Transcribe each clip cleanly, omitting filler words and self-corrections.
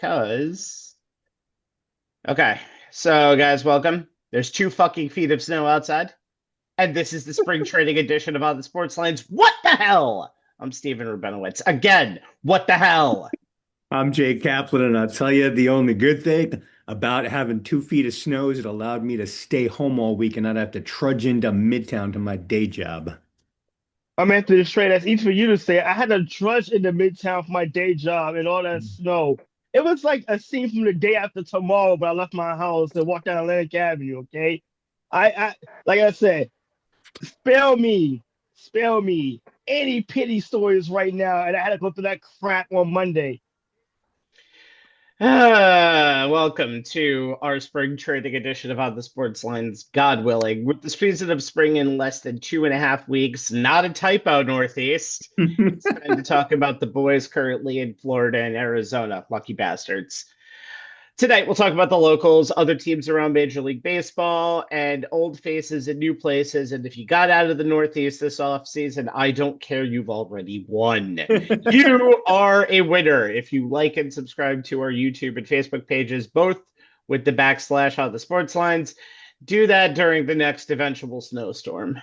because okay, so guys, welcome. There's 2 fucking feet of snow outside, and this is the spring training edition of On the Sports Lines. What the hell? I'm Stephen Rabinowitz. Again, what the hell? I'm Jay Kaplan, and I'll tell you the only good thing about having 2 feet of snow is it allowed me to stay home all week and not have to trudge into Midtown to my day job. I'm Anthony Strait. That's easy for you to say. I had to trudge into Midtown for my day job and all that snow. It was like a scene from the day after tomorrow, but I left my house and walked down Atlantic Avenue. Okay, I like I said, spare me any pity stories right now, and I had to go through that crap on Monday. Welcome to our spring training edition of On the Sports Lines, God willing. With the season of spring in less than 2.5 weeks, not a typo, Northeast. It's time to talk about the boys currently in Florida and Arizona. Lucky bastards. Tonight, we'll talk about the locals, other teams around Major League Baseball, and old faces in new places. And if you got out of the Northeast this offseason, I don't care. You've already won. You are a winner if you like and subscribe to our YouTube and Facebook pages, both with the backslash on the sports lines. Do that during the next eventual snowstorm.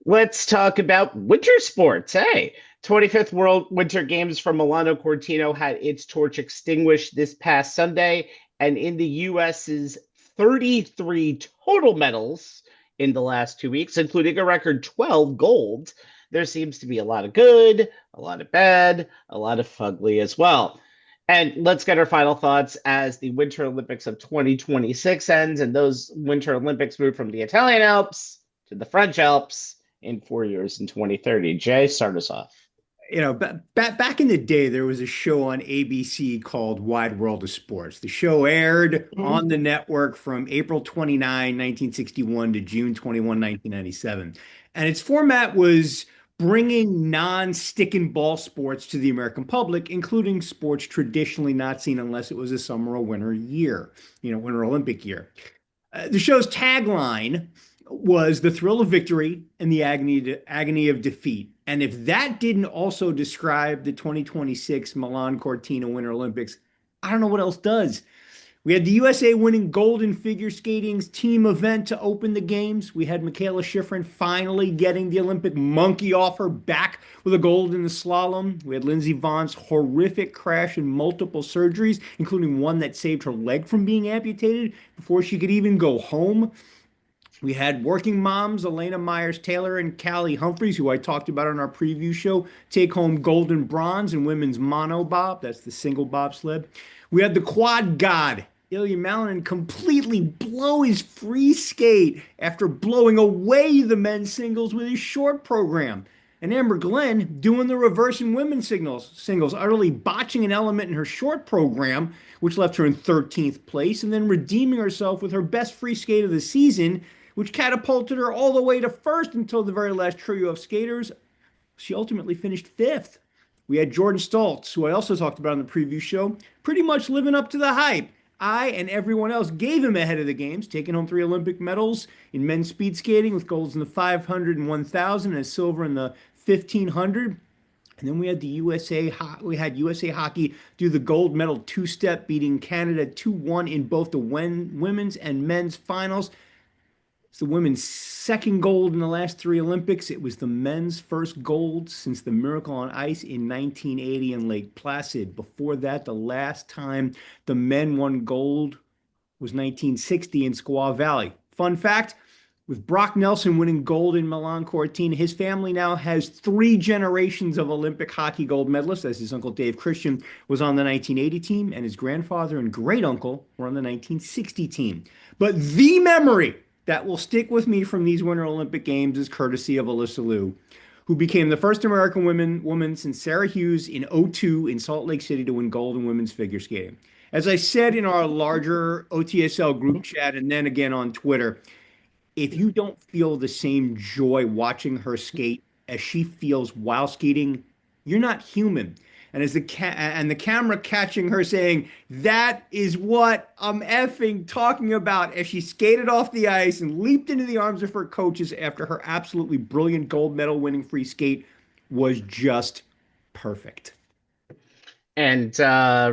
Let's talk about winter sports. Hey, 25th World Winter Games from Milano-Cortina had its torch extinguished this past Sunday, and in the U.S.'s 33 total medals in the last 2 weeks, including a record 12 gold, there seems to be a lot of good, a lot of bad, a lot of fugly as well. And let's get our final thoughts as the Winter Olympics of 2026 ends, and those Winter Olympics move from the Italian Alps to the French Alps in 4 years in 2030. Jay, start us off. Back in the day, there was a show on ABC called Wide World of Sports. The show aired Mhm. on the network from April 29, 1961 to June 21, 1997. And its format was bringing non-stick and ball sports to the American public, including sports traditionally not seen unless it was a summer or winter year, Winter Olympic year. The show's tagline was the thrill of victory and the agony of defeat. And if that didn't also describe the 2026 Milan-Cortina Winter Olympics, I don't know what else does. We had the USA winning gold in figure skating's team event to open the games. We had Michaela Schifrin finally getting the Olympic monkey off her back with a gold in the slalom. We had Lindsey Vohn's horrific crash and multiple surgeries, including one that saved her leg from being amputated before she could even go home. We had working moms, Elena Myers-Taylor and Callie Humphreys, who I talked about on our preview show, take home gold and bronze in women's monobob. That's the single bobsled. We had the quad god, Ilya Malinin, completely blow his free skate after blowing away the men's singles with his short program. And Amber Glenn doing the reverse in women's singles, utterly botching an element in her short program, which left her in 13th place, and then redeeming herself with her best free skate of the season, which catapulted her all the way to first until the very last trio of skaters. She ultimately finished fifth. We had Jordan Stoltz, who I also talked about on the preview show, pretty much living up to the hype. I and everyone else gave him ahead of the games, taking home 3 Olympic medals in men's speed skating with golds in the 500 and 1,000 and a silver in the 1,500. And then we had USA Hockey do the gold medal two-step, beating Canada 2-1 in both the women's and men's finals. It's the women's second gold in the last 3 Olympics. It was the men's first gold since the Miracle on Ice in 1980 in Lake Placid. Before that, the last time the men won gold was 1960 in Squaw Valley. Fun fact, with Brock Nelson winning gold in Milan-Cortina, his family now has 3 generations of Olympic hockey gold medalists, as his uncle Dave Christian was on the 1980 team, and his grandfather and great uncle were on the 1960 team. But the memory that will stick with me from these Winter Olympic Games is courtesy of Alyssa Liu, who became the first American woman since Sarah Hughes in '02 in Salt Lake City to win gold in women's figure skating. As I said in our larger OTSL group chat and then again on Twitter, if you don't feel the same joy watching her skate as she feels while skating, you're not human. And as the camera catching her saying, "That is what I'm effing talking about," as she skated off the ice and leaped into the arms of her coaches after her absolutely brilliant gold medal winning free skate was just perfect. and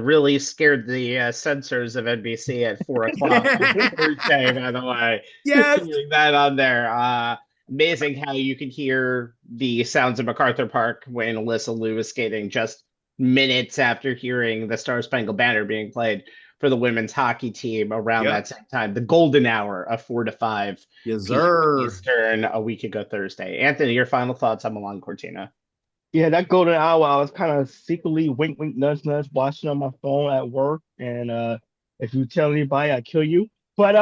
really scared the censors of NBC at 4 o'clock on Thursday, by the way. Yes. Hearing that on there. Amazing how you could hear the sounds of MacArthur Park when Alyssa Liu was skating just minutes after hearing the Star Spangled Banner being played for the women's hockey team around Yep. that same time. The golden hour of 4 to 5 Yes, p.m. sir. Eastern a week ago Thursday. Anthony, your final thoughts on Milan-Cortina? Yeah, that golden hour, I was kind of secretly wink, wink, nudge, nudge, watching on my phone at work. And if you tell anybody, I kill you. But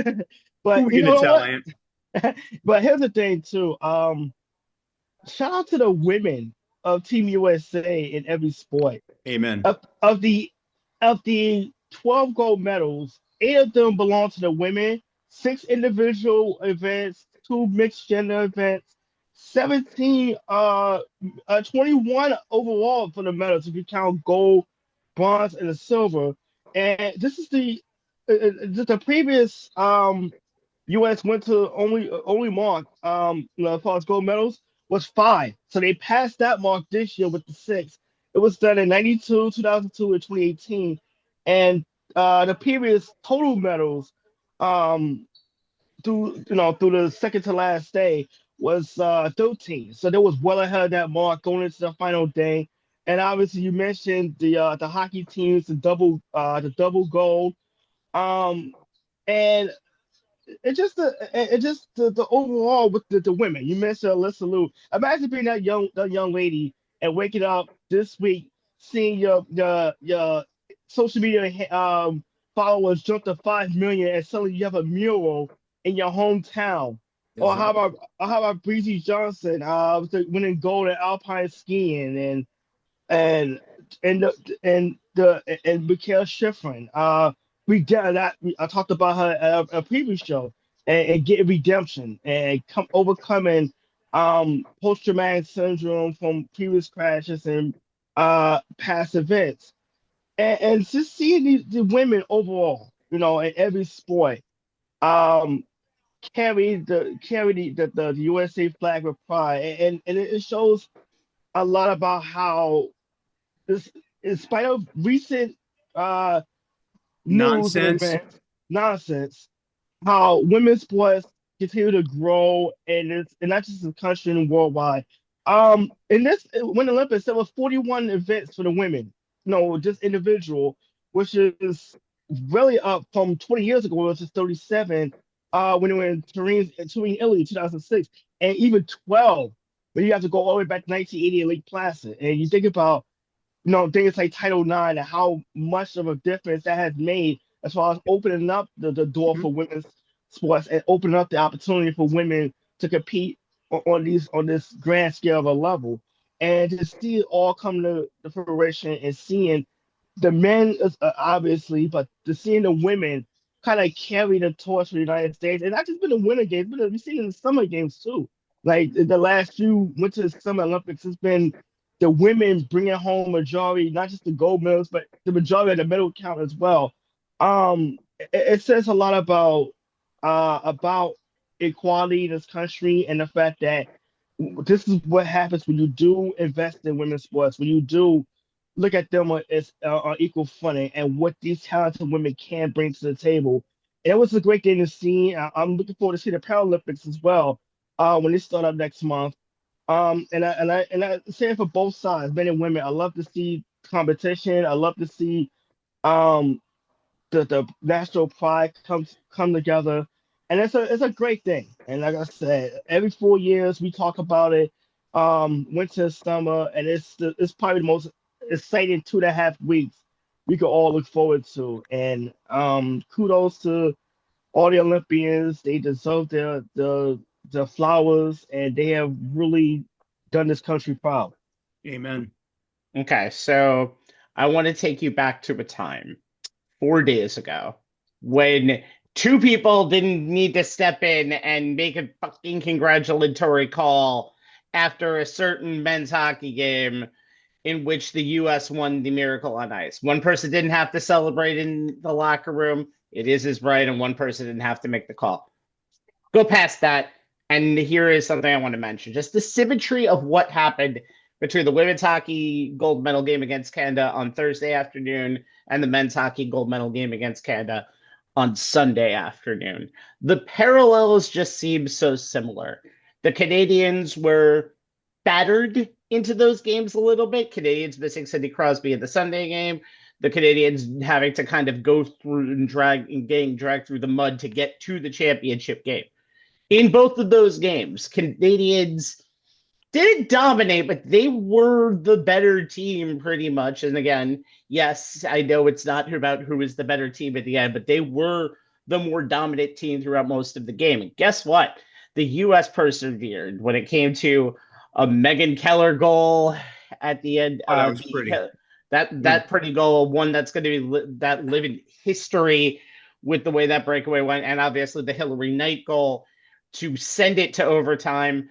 Who but are you you gonna know tell, what? Ant? But here's the thing too. Shout out to the women of Team USA in every sport. Amen. Of the 12 gold medals, 8 of them belong to the women, 6 individual events, 2 mixed gender events, 17 21 overall for the medals if you count gold, bronze, and the silver. And this is the previous US went to only mark as far as gold medals was 5. So they passed that mark this year with the 6. It was done in 92, 2002, and 2018. And the previous total medals through the second to last day was 13. So they was well ahead of that mark going into the final day. And obviously you mentioned the hockey teams, the double gold. Um and the overall with the women. You mentioned Alyssa Liu. Imagine being that young lady and waking up this week seeing your social media followers jump to 5 million and suddenly you have a mural in your hometown. Yes, sir. Or how about Breezy Johnson winning gold at alpine skiing and and Mikael Shiffrin. We did that. I talked about her at a previous show and getting redemption and overcoming post traumatic syndrome from previous crashes and past events, and just seeing the women overall, in every sport, um, carry the USA flag with pride, and it shows a lot about how this, in spite of recent uh, news and Nonsense. events, nonsense, how women's sports continue to grow, and not just in the country and worldwide. In this Winter Olympics, there was 41 events for the women, just individual, which is really up from 20 years ago, which was 37, when they were in Turin, Italy, 2006, and even 12, but you have to go all the way back to 1980 in Lake Placid, and you think about things like Title IX and how much of a difference that has made as far as opening up the door Mhm. for women's sports and opening up the opportunity for women to compete on this grand scale of a level. And to see it all come to fruition and seeing the men obviously, but to seeing the women kind of carry the torch for the United States, and not just been the winter games, but we've seen it in the summer games too. Like the last few Winter Summer Olympics, has been the women bringing home majority, not just the gold medals, but the majority of the medal count as well. It says a lot about equality in this country and the fact that this is what happens when you do invest in women's sports, when you do look at them as on equal footing and what these talented women can bring to the table. It was a great thing to see. I'm looking forward to see the Paralympics as well when they start up next month. And I say it for both sides, men and women. I love to see competition. I love to see um the national pride come together, and it's a great thing. And like I said, every 4 years we talk about it, winter, summer, and it's probably the most exciting 2.5 weeks we could all look forward to. And kudos to all the Olympians. They deserve the flowers, and they have really done this country proud. Amen. Okay, so I want to take you back to a time 4 days ago when two people didn't need to step in and make a fucking congratulatory call after a certain men's hockey game in which the U.S. won the Miracle on Ice. One person didn't have to celebrate in the locker room. It is his right, and one person didn't have to make the call. Go past that, and here is something I want to mention. Just the symmetry of what happened between the women's hockey gold medal game against Canada on Thursday afternoon and the men's hockey gold medal game against Canada on Sunday afternoon. The parallels just seem so similar. The Canadians were battered into those games a little bit. Canadians missing Sidney Crosby in the Sunday game. The Canadians having to kind of go through and getting dragged through the mud to get to the championship game. In both of those games, Canadians didn't dominate, but they were the better team pretty much. And again, yes, I know it's not about who is the better team at the end, but they were the more dominant team throughout most of the game. And guess what? The U.S. persevered when it came to a Megan Keller goal at the end. That was pretty. That pretty goal, one that's going to be that live in history with the way that breakaway went, and obviously the Hillary Knight goal to send it to overtime,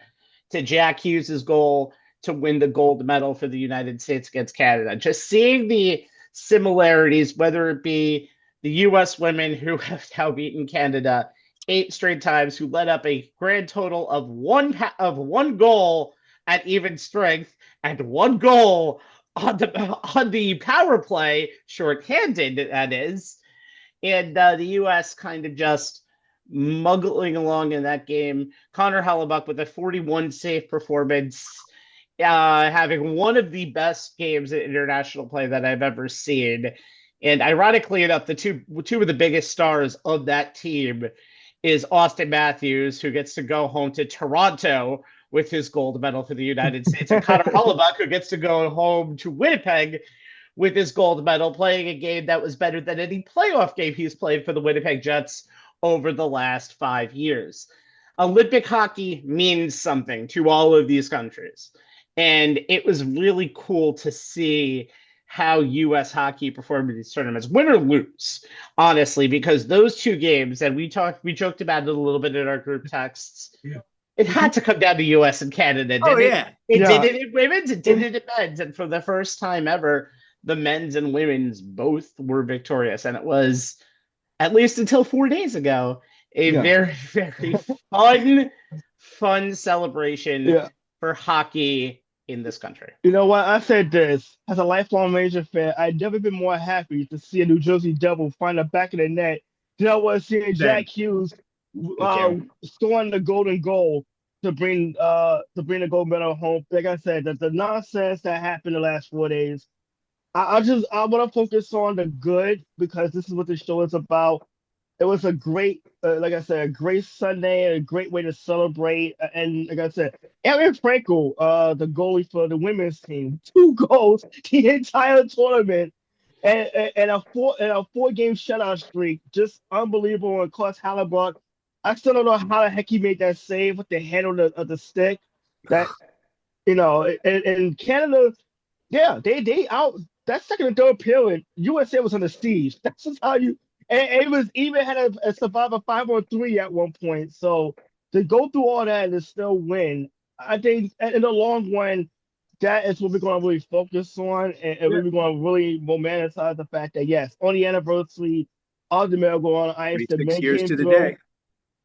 to Jack Hughes's goal to win the gold medal for the United States against Canada. Just seeing the similarities, whether it be the U.S. women who have now beaten Canada 8 straight times, who led up a grand total of one goal at even strength and 1 goal on the power play, shorthanded, that is. And the U.S. kind of just muggling along in that game. Connor Hellebuyck with a 41 save performance, having one of the best games in international play that I've ever seen. And ironically enough, the two of the biggest stars of that team is Austin Matthews, who gets to go home to Toronto with his gold medal for the United States, and Connor Hellebuyck, who gets to go home to Winnipeg with his gold medal, playing a game that was better than any playoff game he's played for the Winnipeg Jets over the last 5 years. Olympic hockey means something to all of these countries. And it was really cool to see how U.S. hockey performed in these tournaments, win or lose, honestly, because those 2 games, and we joked about it a little bit in our group texts. Yeah. It had to come down to U.S. and Canada. Did it? It did it in women's, it did it in men's. And for the first time ever, the men's and women's both were victorious. And it was, at least until 4 days ago, a very, very fun celebration for hockey in this country. You know what? I said this as a lifelong Ranger fan. I'd never been more happy to see a New Jersey Devil find the back of the net than I was seeing Jack Hughes scoring the golden goal to bring the gold medal home. Like I said, the nonsense that happened the last 4 days. I want to focus on the good, because this is what the show is about. It was a great, like I said, a great Sunday, a great way to celebrate. And like I said, Erin Frankel, the goalie for the women's team, 2 goals the entire tournament, and a 4-game shutout streak, just unbelievable. And Klaus Hellebuyck, I still don't know how the heck he made that save with the handle of the stick. That and Canada, they out that second and third period. USA was on the siege. That's just how you. And it was even had a survivor 5-on-3 at one point. So to go through all that and still win, I think in the long run, that is what we're going to really focus on, and we're going to really romanticize the fact that yes, on the anniversary of the Miracle on Ice, the men years came to the through, day,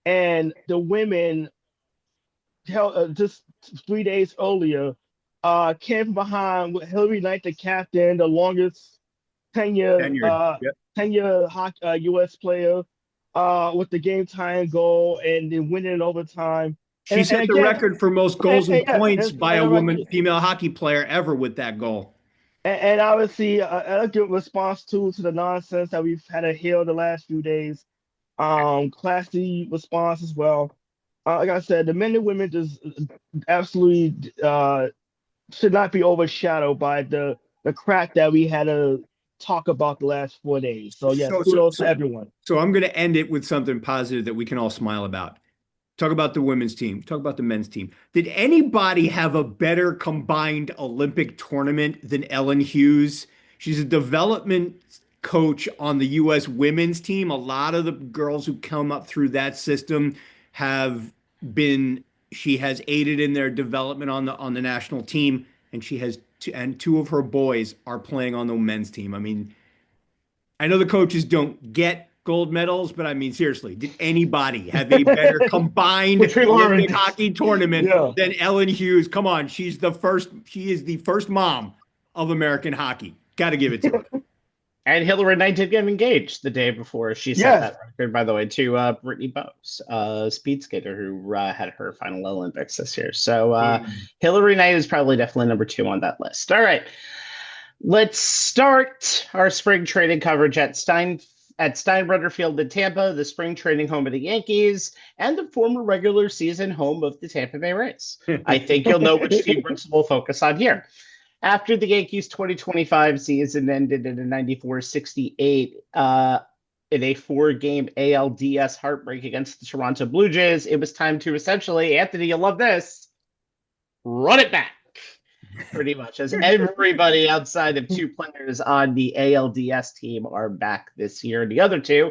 and the women held just 3 days earlier came from behind with Hillary Knight, the captain, the longest tenure U.S. player, with the game-tying goal and then winning in overtime. She set the record for most goals and points by a woman, female hockey player ever with that goal. And obviously, a good response to the nonsense that we've had to hear the last few days. Classy response as well. Like I said, the men and women just absolutely should not be overshadowed by the crap that we had to talk about the last 4 days. So yes, kudos to everyone. So I'm going to end it with something positive that we can all smile about. Talk about the women's team. Talk about the men's team. Did anybody have a better combined Olympic tournament than Ellen Hughes? She's a development coach on the U.S. women's team. A lot of the girls who come up through that system she has aided in their development on the national team, and she has and 2 of her boys are playing on the men's team. I mean, I know the coaches don't get gold medals, but I mean, seriously, did anybody have a better combined Which we learned. Olympic hockey tournament Yeah. than Ellen Hughes? Come on, she is the first mom of American hockey. Got to give it to her. And Hillary Knight did get engaged the day before she set that record, by the way, to Brittany Bowes, speed skater who had her final Olympics this year. So Hillary Knight is probably definitely number 2 on that list. All right, let's start our spring training coverage at Steinbrenner Field in Tampa, the spring training home of the Yankees, and the former regular season home of the Tampa Bay Rays. I think you'll know which team we'll focus on here. After the Yankees' 2025 season ended in a 94-68 in a 4-game ALDS heartbreak against the Toronto Blue Jays, it was time to essentially, Anthony, you'll love this, run it back. Pretty much, as everybody outside of 2 players on the ALDS team are back this year. The other 2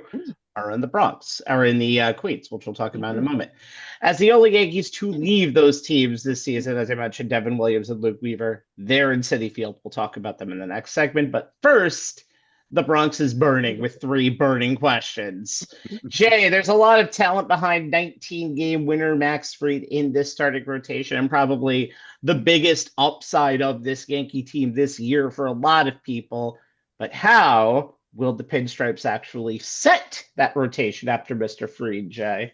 are in the Bronx, or in the Queens, which we'll talk about in a moment. As the only Yankees to leave those teams this season, as I mentioned, Devin Williams and Luke Weaver, they're in Citi Field. We'll talk about them in the next segment. But first, the Bronx is burning with 3 burning questions. Jay, there's a lot of talent behind 19-game winner Max Fried in this starting rotation, and probably the biggest upside of this Yankee team this year for a lot of people. But how will the Pinstripes actually set that rotation after Mr. Fried, Jay?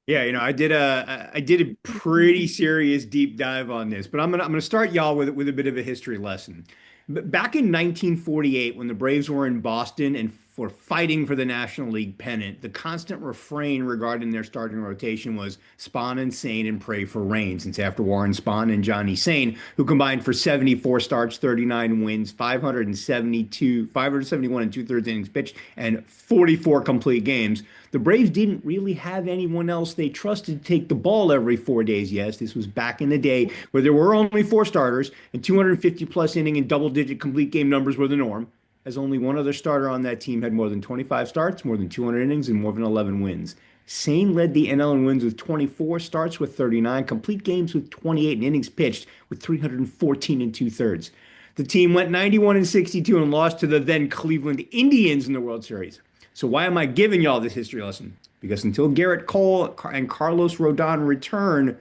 Yeah, I did a pretty serious deep dive on this, but I'm gonna start y'all with a bit of a history lesson. Back in 1948, when the Braves were in Boston and for fighting for the National League pennant, the constant refrain regarding their starting rotation was Spahn and Sain and pray for rain, since after Warren Spahn and Johnny Sain, who combined for 74 starts, 39 wins, 571 and 2/3 innings pitched, and 44 complete games, the Braves didn't really have anyone else they trusted to take the ball every 4 days. Yes, this was back in the day where there were only 4 starters and 250-plus inning and double-digit complete game numbers were the norm, as only one other starter on that team had more than 25 starts, more than 200 innings, and more than 11 wins. Sain led the NL in wins with 24, starts with 39, complete games with 28, and innings pitched with 314 and 2/3. The team went 91-62 and lost to the then Cleveland Indians in the World Series. So why am I giving y'all this history lesson? Because until Garrett Cole and Carlos Rodon return,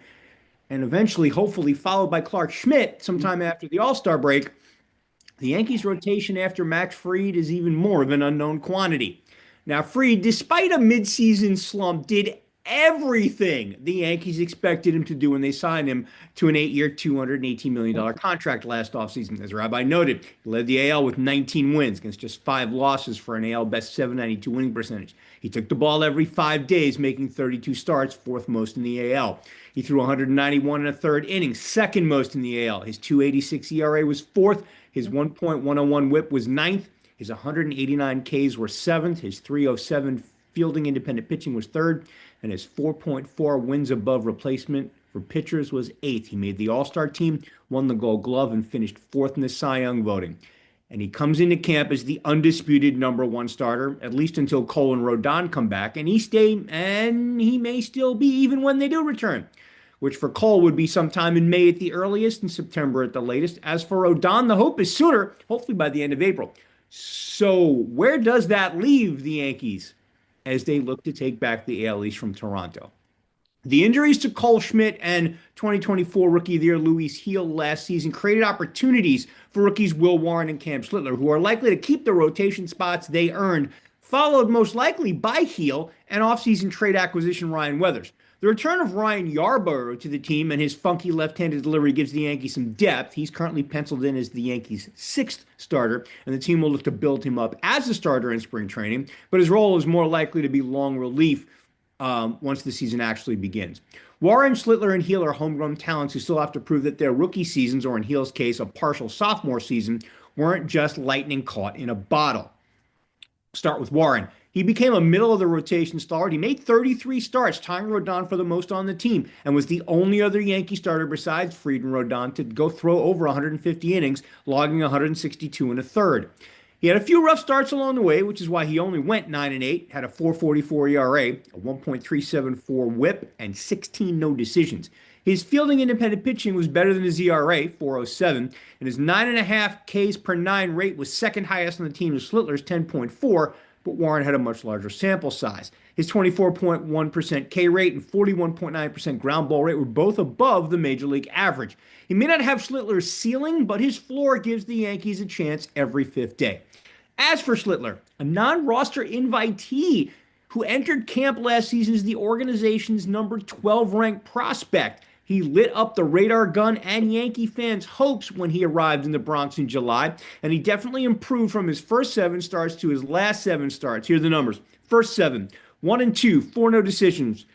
and eventually, hopefully, followed by Clark Schmidt sometime after the All-Star break, the Yankees' rotation after Max Fried is even more of an unknown quantity. Now, Fried, despite a midseason slump, did everything the Yankees expected him to do when they signed him to an 8-year, $218 million contract last offseason. As Rabbi noted, he led the AL with 19 wins against just 5 losses for an AL best .792 winning percentage. He took the ball every 5 days, making 32 starts, 4th most in the AL. He threw 191 1/3 innings, 2nd most in the AL. His .286 ERA was 4th. His 1.101 whip was 9th. His 189 Ks were 7th. His .307 fielding independent pitching was 3rd. And his 4.4 wins above replacement for pitchers was 8th. He made the All-Star team, won the Gold Glove, and finished 4th in the Cy Young voting. And he comes into camp as the undisputed number 1 starter, at least until Cole and Rodon come back. And he may still be even when they do return, which for Cole would be sometime in May at the earliest and September at the latest. As for Rodon, the hope is sooner, hopefully by the end of April. So where does that leave the Yankees as they look to take back the AL East from Toronto? The injuries to Cole Schmidt and 2024 Rookie of the Year Luis Gil last season created opportunities for rookies Will Warren and Cam Schlittler, who are likely to keep the rotation spots they earned, followed most likely by Gil and offseason trade acquisition Ryan Weathers. The return of Ryan Yarborough to the team and his funky left-handed delivery gives the Yankees some depth. He's currently penciled in as the Yankees' 6th starter, and the team will look to build him up as a starter in spring training, but his role is more likely to be long relief once the season actually begins. Warren, Schlittler, and Gil are homegrown talents who still have to prove that their rookie seasons, or in Gil's case, a partial sophomore season, weren't just lightning caught in a bottle. Start with Warren. He became a middle-of-the-rotation star. He made 33 starts, tying Rodon for the most on the team, and was the only other Yankee starter besides Fried and Rodon to go throw over 150 innings, logging 162 1/3. He had a few rough starts along the way, which is why he only went 9-8, had a .444 ERA, a 1.374 whip, and 16 no decisions. His fielding independent pitching was better than his ERA, .407, and his 9.5 Ks per 9 rate was second highest on the team to Schlittler's 10.4, but Warren had a much larger sample size. His 24.1% K rate and 41.9% ground ball rate were both above the major league average. He may not have Schlittler's ceiling, but his floor gives the Yankees a chance every fifth day. As for Schlittler, a non-roster invitee who entered camp last season as the organization's number 12 ranked prospect. He lit up the radar gun and Yankee fans' hopes when he arrived in the Bronx in July, and he definitely improved from his first 7 starts to his last 7 starts. Here are the numbers. First 7, 1-2, 4 no decisions,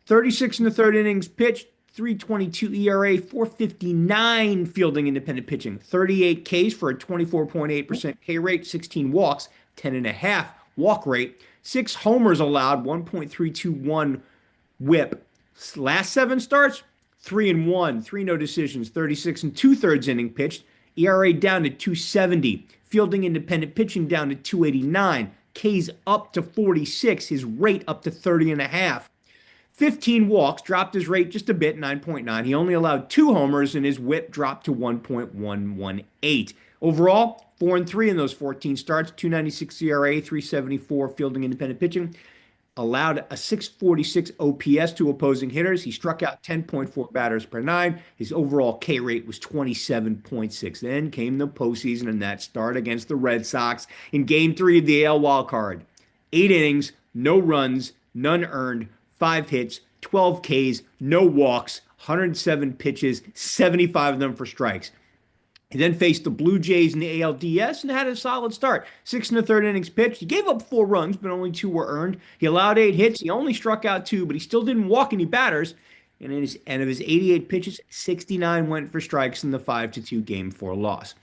36 in the third innings pitched, 3.22 ERA, 4.59 fielding independent pitching, 38 Ks for a 24.8% K rate, 16 walks, 10.5 walk rate, 6 homers allowed, 1.321 whip. Last 7 starts, 3-1, 3 no decisions, 36 and 2/3 inning pitched, ERA down to 2.70, fielding independent pitching down to 2.89, Ks up to 46, his rate up to 30.5. 15 walks, dropped his rate just a bit, 9.9. He only allowed 2 homers, and his whip dropped to 1.118. Overall, 4-3 in those 14 starts, 2.96 ERA, 3.74 fielding independent pitching. Allowed a 646 OPS to opposing hitters. He struck out 10.4 batters per 9. His overall K rate was 27.6. Then came the postseason and that start against the Red Sox in Game 3 of the AL wildcard. 8 innings, no runs, none earned, 5 hits, 12 Ks, no walks, 107 pitches, 75 of them for strikes. He then faced the Blue Jays in the ALDS and had a solid start. 6 1/3 innings pitched. He gave up 4 runs, but only 2 were earned. He allowed 8 hits. He only struck out 2, but he still didn't walk any batters. And of his 88 pitches, 69 went for strikes in the 5-2 Game 4 loss.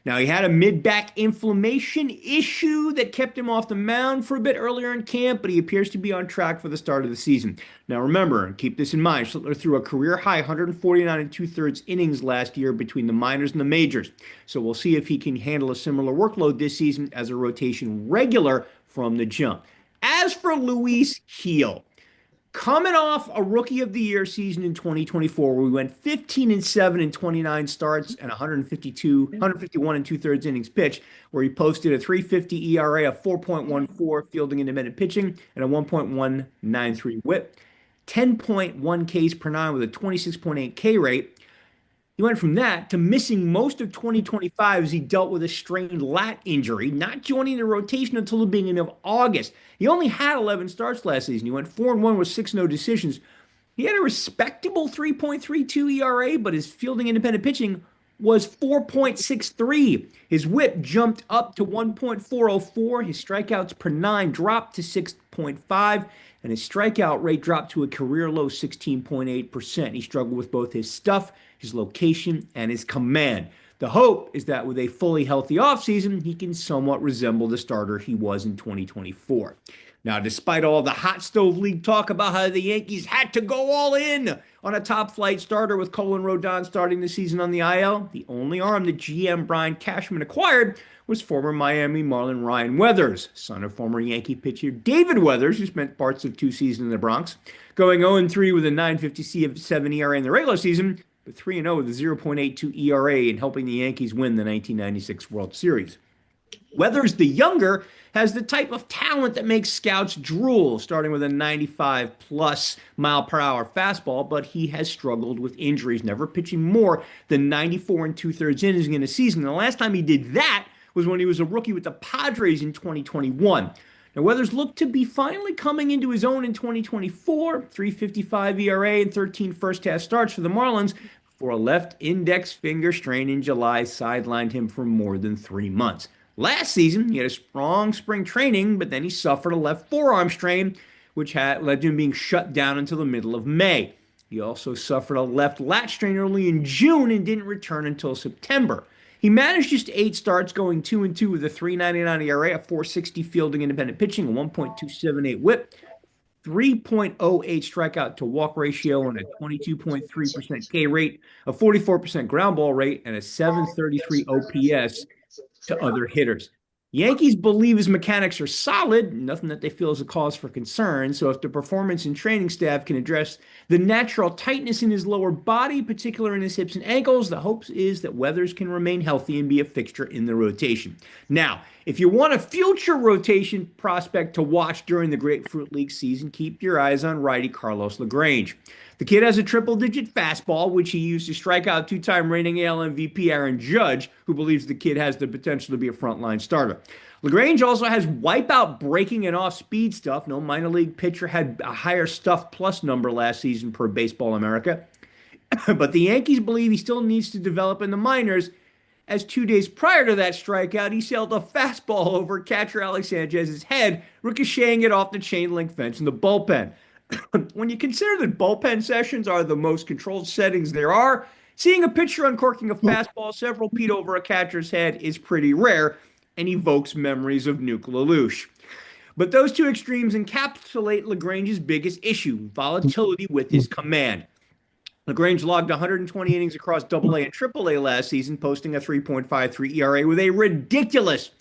Now, he had a mid-back inflammation issue that kept him off the mound for a bit earlier in camp, but he appears to be on track for the start of the season. Now, remember, and keep this in mind, Schlittler threw a career-high 149 and 2/3 innings last year between the minors and the majors. So we'll see if he can handle a similar workload this season as a rotation regular from the jump. As for Luis Gil, coming off a Rookie of the Year season in 2024, where we went 15-7 in 29 starts and 151 and 2/3 innings pitched, where he posted a 3.50 ERA, a 4.14 fielding independent pitching, and a 1.193 whip, 10.1 Ks per 9 with a 26.8 K rate. He went from that to missing most of 2025 as he dealt with a strained lat injury, not joining the rotation until the beginning of August. He only had 11 starts last season. He went 4-1 with 6 no decisions. He had a respectable 3.32 ERA, but his fielding independent pitching was 4.63. His whip jumped up to 1.404. His strikeouts per 9 dropped to 6.5. And his strikeout rate dropped to a career low 16.8%. He struggled with both his stuff, his location, and his command. The hope is that with a fully healthy offseason, he can somewhat resemble the starter he was in 2024. Now, despite all the hot stove league talk about how the Yankees had to go all in on a top-flight starter with Colin Rodon starting the season on the IL, the only arm that GM Brian Cashman acquired was former Miami Marlin Ryan Weathers, son of former Yankee pitcher David Weathers, who spent parts of 2 seasons in the Bronx, going 0-3 with a 9.57 ERA in the regular season, but 3-0 with a 0.82 ERA in helping the Yankees win the 1996 World Series. Weathers the younger has the type of talent that makes scouts drool, starting with a 95-plus mile-per-hour fastball, but he has struggled with injuries, never pitching more than 94 and 2/3 innings in a season. And the last time he did that was when he was a rookie with the Padres in 2021. Now, Weathers looked to be finally coming into his own in 2024, 3.55 ERA and 13 first-half starts for the Marlins, before a left index finger strain in July sidelined him for more than 3 months. Last season, he had a strong spring training, but then he suffered a left forearm strain, which led to him being shut down until the middle of May. He also suffered a left lat strain early in June and didn't return until September. He managed just 8 starts, going 2-2 with a 3.99 ERA, a 4.60 fielding independent pitching, a 1.278 whip, 3.08 strikeout to walk ratio, and a 22.3% K rate, a 44% ground ball rate, and a 733 OPS to other hitters. Yankees believe his mechanics are solid, nothing that they feel is a cause for concern. So if the performance and training staff can address the natural tightness in his lower body, particularly in his hips and ankles, the hopes is that Weathers can remain healthy and be a fixture in the rotation. Now, if you want a future rotation prospect to watch during the Grapefruit League season, keep your eyes on righty Carlos LaGrange. The kid has a triple-digit fastball, which he used to strike out two-time reigning AL MVP Aaron Judge, who believes the kid has the potential to be a frontline starter. LaGrange also has wipeout breaking and off-speed stuff. No minor league pitcher had a higher stuff plus number last season per Baseball America. But the Yankees believe he still needs to develop in the minors, as 2 days prior to that strikeout, he sailed a fastball over catcher Alex Sanchez's head, ricocheting it off the chain link fence in the bullpen. When you consider that bullpen sessions are the most controlled settings there are, seeing a pitcher uncorking a fastball several feet over a catcher's head is pretty rare and evokes memories of Nuke LaLoosh. But those two extremes encapsulate LaGrange's biggest issue, volatility with his command. LaGrange logged 120 innings across AA and AAA last season, posting a 3.53 ERA with a ridiculous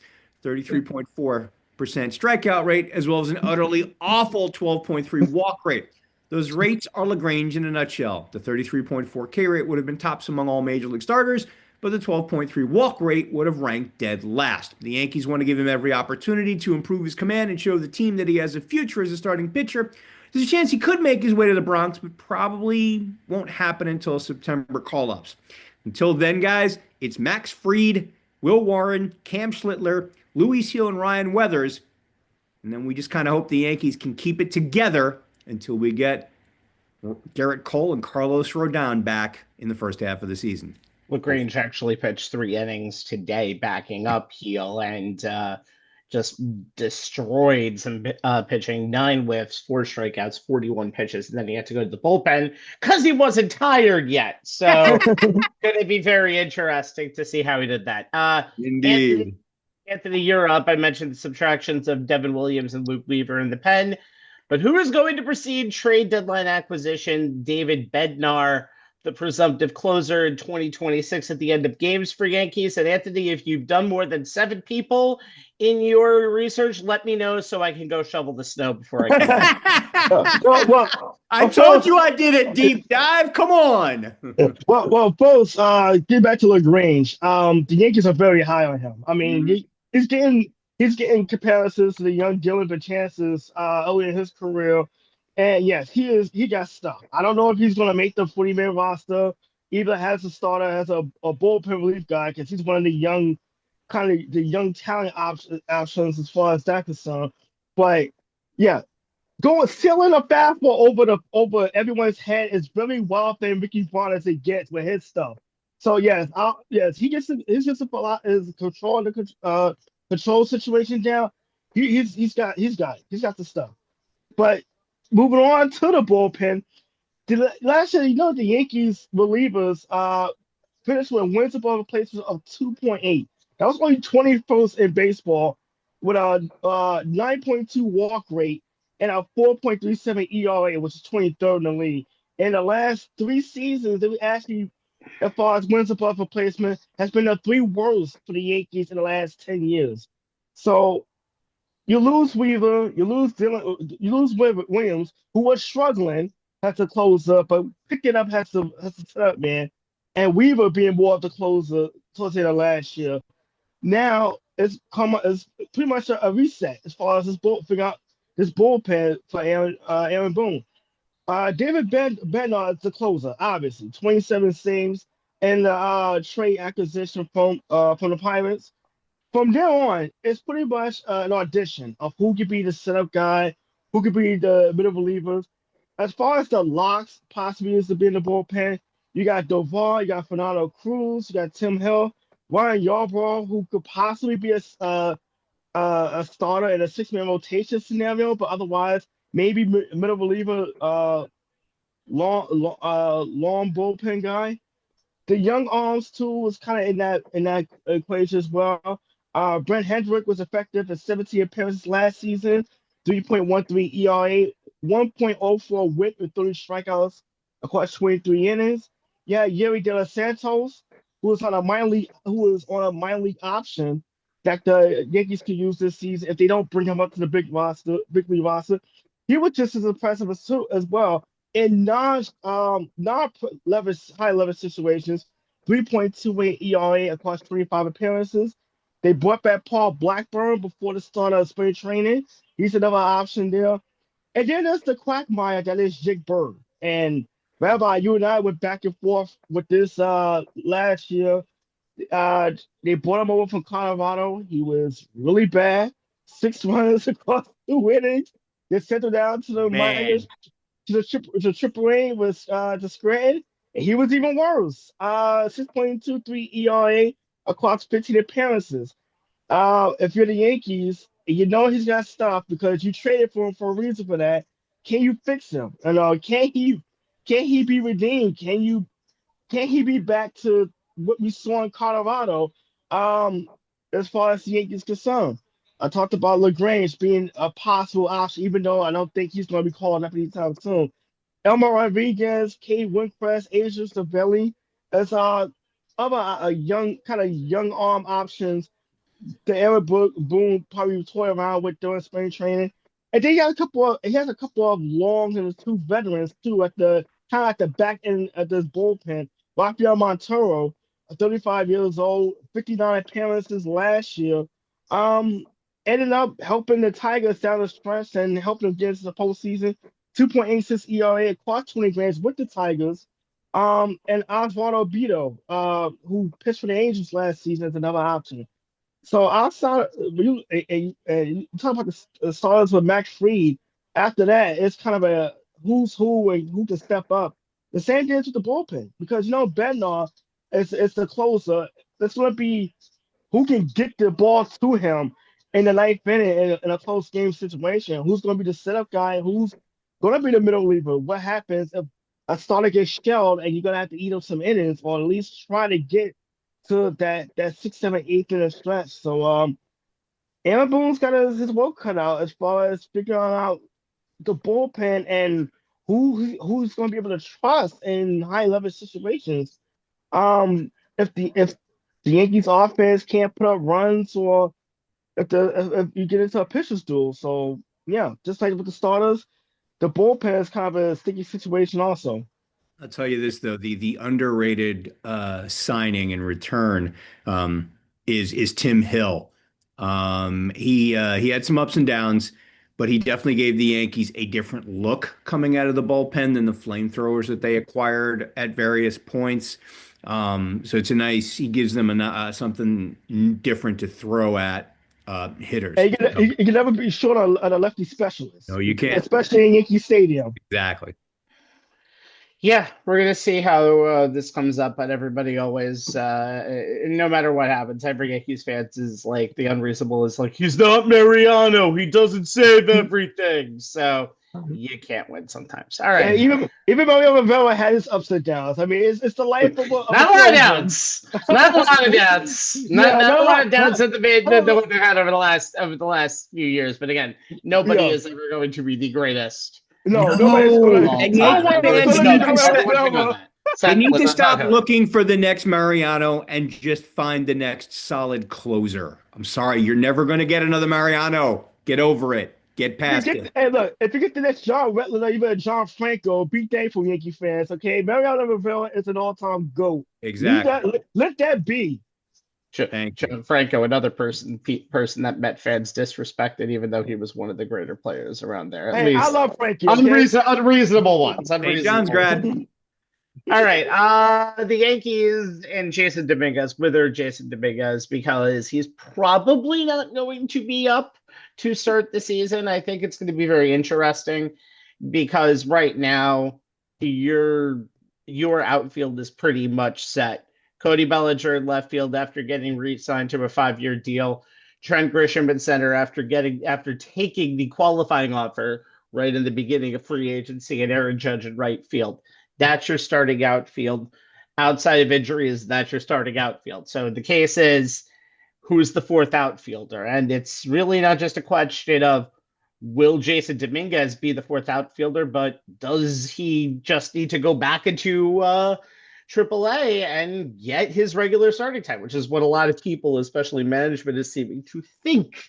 33.4% strikeout rate, as well as an utterly awful 12.3 walk rate. Those rates are LaGrange in a nutshell. The 33.4 K rate would have been tops among all major league starters, but the 12.3 walk rate would have ranked dead last. The Yankees want to give him every opportunity to improve his command and show the team that he has a future as a starting pitcher. There's a chance he could make his way to the Bronx, but probably won't happen until September call-ups. Until then, guys, it's Max Fried, Will Warren, Cam Schlittler, Luis Hill, and Ryan Weathers. And then we just kind of hope the Yankees can keep it together until we get Garrett Cole and Carlos Rodon back in the first half of the season. LaGrange actually pitched 3 innings today, backing up Hill, and just destroyed some pitching, 9 whiffs, 4 strikeouts, 41 pitches. And then he had to go to the bullpen because he wasn't tired yet. So going to be very interesting to see how he did that. Indeed. Anthony, you're up. I mentioned the subtractions of Devin Williams and Luke Weaver in the pen. But who is going to precede trade deadline acquisition David Bednar, the presumptive closer in 2026 at the end of games for Yankees? And Anthony, if you've done more than 7 people in your research, let me know so I can go shovel the snow before I come. I told you I did a deep dive. Come on. Well, folks, get back to LaGrange. The Yankees are very high on him. I mean, he's getting comparisons to the young Dylan Betances early in his career. And yes, he got stuff. I don't know if he's going to make the 40-man roster, either as a starter, as a bullpen relief guy, because he's one of the young talent options as far as that's concerned. But yeah, sealing a fastball over everyone's head is very wild than Ricky Vaughn as it gets with his stuff. So yes, he gets a lot is control the control situation down. He's got the stuff. But moving on to the bullpen, last year, the Yankees relievers finished with wins above replacements of 2.8. That was only 21st in baseball, with a 9.2 walk rate and a 4.37 ERA, which is 23rd in the league. In the last 3 seasons, they actually, as far as wins above replacement, has been the 3 worst for the Yankees in the last 10 years. So you lose Weaver, you lose Williams, who was struggling, has to close up, but picking up has to set up, man. And Weaver being more of the closer towards the end of last year. Now it's pretty much a reset as far as this bullpen for Aaron Boone. David Bednar is the closer, obviously, 27 saves and the trade acquisition from the Pirates. From there on, it's pretty much an audition of who could be the setup guy, who could be the middle relievers. As far as the locks possibly is to be in the bullpen, you got Doval, you got Fernando Cruz, you got Tim Hill, Ryan Yarbrough, who could possibly be a starter in a 6-man rotation scenario, but otherwise maybe middle reliever, long bullpen guy. The young arms too was kind of in that equation as well. Brent Hendrick was effective in 17 appearances last season, 3.13 ERA, 1.04 WHIP with 30 strikeouts across 23 innings. Yeah, Yeri De Los Santos, who was on a minor league option, that the Yankees could use this season if they don't bring him up to the big league roster. He was just as impressive as well in non leverage high leverage situations. 3.28 ERA across 25 appearances. They brought back Paul Blackburn before the start of spring training. He's another option there. And then there's the quagmire that is Jake Bird. And Rabbi, you and I went back and forth with this last year. They brought him over from Colorado. He was really bad. 6 runners across 2 innings. They sent him down to the minors, to Triple A with to Scranton, and he was even worse. 6.23 ERA across 15 appearances. If you're the Yankees, you know he's got stuff because you traded for him for a reason for that. Can you fix him? And can he be redeemed? Can he be back to what we saw in Colorado? As far as the Yankees concerned, I talked about LaGrange being a possible option, even though I don't think he's going to be called up anytime soon. Elmer Rodriguez, Kate Winquist, Asia Savelli as other young arm options the Eric Boone probably toy around with during spring training. And then he has a couple of longs and two veterans too at the kind of at the back end of this bullpen. Rafael Montero, 35 years old, 59 appearances last year. Ended up helping the Tigers down the stretch and helping them get into the postseason. 2.86 ERA across 20 games with the Tigers. And Osvaldo Bido, who pitched for the Angels last season, is another option. So outside, you talk about the starters with Max Fried. After that, it's kind of a who's who and who can step up. The same thing with the bullpen because Bednar is the closer. It's going to be who can get the ball to him in the ninth inning in a close game situation. Who's going to be the setup guy? Who's going to be the middle reliever? What happens if a starter gets shelled and you're going to have to eat up some innings or at least try to get to that 6, 7, 8 inning stretch. So Aaron Boone's got his work cut out as far as figuring out the bullpen and who's going to be able to trust in high level situations. If the Yankees offense can't put up runs or if you get into a pitcher's duel. So yeah, just like with the starters, the bullpen is kind of a sticky situation also. I'll tell you this though, the underrated signing and return is Tim Hill. He had some ups and downs, but he definitely gave the Yankees a different look coming out of the bullpen than the flamethrowers that they acquired at various points. So he gives them something different to throw at hitters. And you can never be short on a lefty specialist. No, you can't. Especially in Yankee Stadium. Exactly. Yeah, we're going to see how this comes up, but everybody always, no matter what happens, every Yankees fans is like, the unreasonable is like, he's not Mariano. He doesn't save everything. So you can't win sometimes. All right. And even Mario Rivera had his ups and downs. I mean, it's the life of not a lot of downs. Not a lot of downs. Not a lot of downs that they've had over the last few years. But again, nobody is ever going to be the greatest. Nobody's going to. They need to stop looking for the next Mariano and just find the next solid closer. I'm sorry, you're never going to get another Mariano. Get over it. Get past it. Hey, look, if you get the next John Wetland or even John Franco, be thankful, Yankee fans, okay? Mariano Rivera is an all-time GOAT. Exactly. Let that be. John Franco, another person that Met fans disrespected, even though he was one of the greater players around there. Hey, I love Frankie. Unreasonable ones. Hey, John's grad. All right. The Yankees and Jason Dominguez, because he's probably not going to be up to start the season. I think it's going to be very interesting because right now your outfield is pretty much set. Cody Bellinger in left field after getting re-signed to a 5-year deal. Trent Grisham in center after taking the qualifying offer right in the beginning of free agency, and Aaron Judge in right field. That's your starting outfield. Outside of injuries, that's your starting outfield. So the case is, who's the fourth outfielder? And it's really not just a question of will Jason Dominguez be the fourth outfielder, but does he just need to go back into AAA and get his regular starting time, which is what a lot of people, especially management, is seeming to think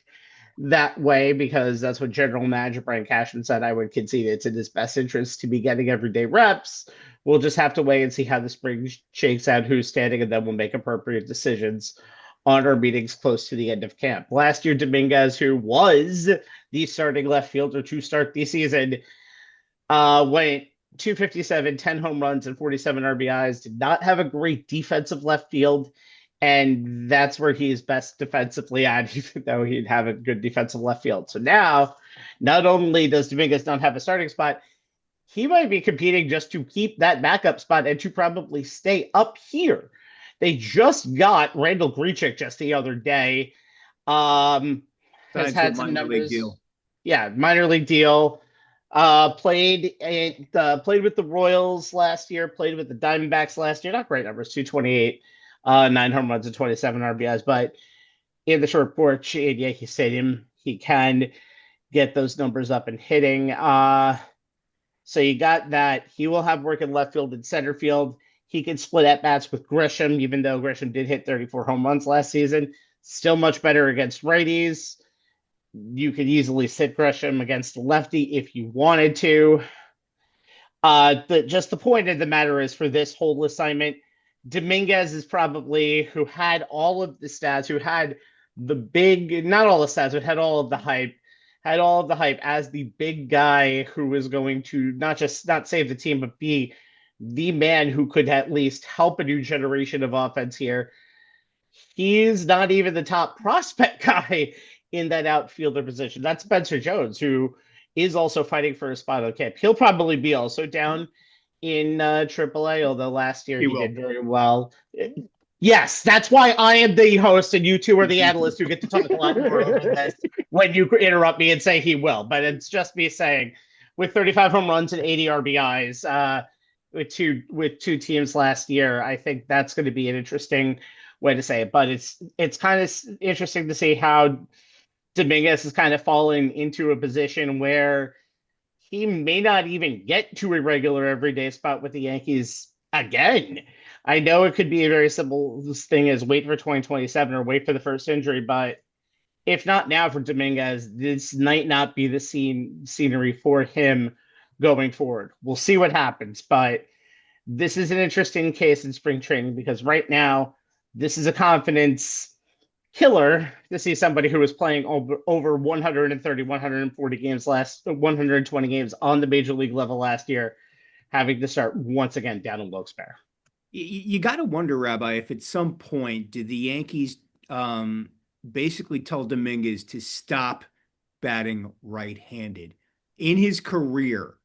that way, because that's what General Manager Brian Cashman said. I would concede it's in his best interest to be getting everyday reps. We'll just have to wait and see how the spring shakes out, who's standing, and then we'll make appropriate decisions on our meetings close to the end of camp. Last year, Dominguez, who was the starting left fielder to start the season, went 257, 10 home runs, and 47 RBIs. Did not have a great defensive left field, and that's where he is best defensively at, even though he'd have a good defensive left field. So now, not only does Dominguez not have a starting spot, he might be competing just to keep that backup spot and to probably stay up here. They just got Randall Grichuk just the other day. Has had some numbers. Deal. Yeah, minor league deal. Played with the Royals last year. Played with the Diamondbacks last year. Not great numbers. 228, 9 home runs and 27 RBIs. But in the short porch in Yankee Stadium, he can get those numbers up and hitting. So you got that. He will have work in left field and center field. He can split at bats with Grisham, even though Grisham did hit 34 home runs last season. Still much better against righties. You could easily sit Grisham against the lefty if you wanted to. Just the point of the matter is, for this whole assignment, Dominguez is probably, who had all of the stats, who had the big, not all the stats, but had all of the hype as the big guy who was going to not save the team, but be the man who could at least help a new generation of offense here. He's not even the top prospect guy in that outfielder position. That's Spencer Jones, who is also fighting for a spot on camp. He'll probably be also down in AAA, although last year he did very well. Yes, that's why I am the host and you two are the analysts who get to talk a lot more about this when you interrupt me and say he will. But it's just me saying, with 35 home runs and 80 RBIs, with two teams last year, I think that's going to be an interesting way to say it. But it's kind of interesting to see how Dominguez is kind of falling into a position where he may not even get to a regular everyday spot with the Yankees again. I know it could be a very simple thing as wait for 2027 or wait for the first injury, but if not now for Dominguez, this might not be the scenery for him going forward. We'll see what happens, but this is an interesting case in spring training because right now, this is a confidence killer to see somebody who was playing over 130, 140 games 120 games on the major league level last year, having to start once again down in Wilkes-Barre. You got to wonder, Rabbi, if at some point did the Yankees basically tell Dominguez to stop batting right-handed. In his career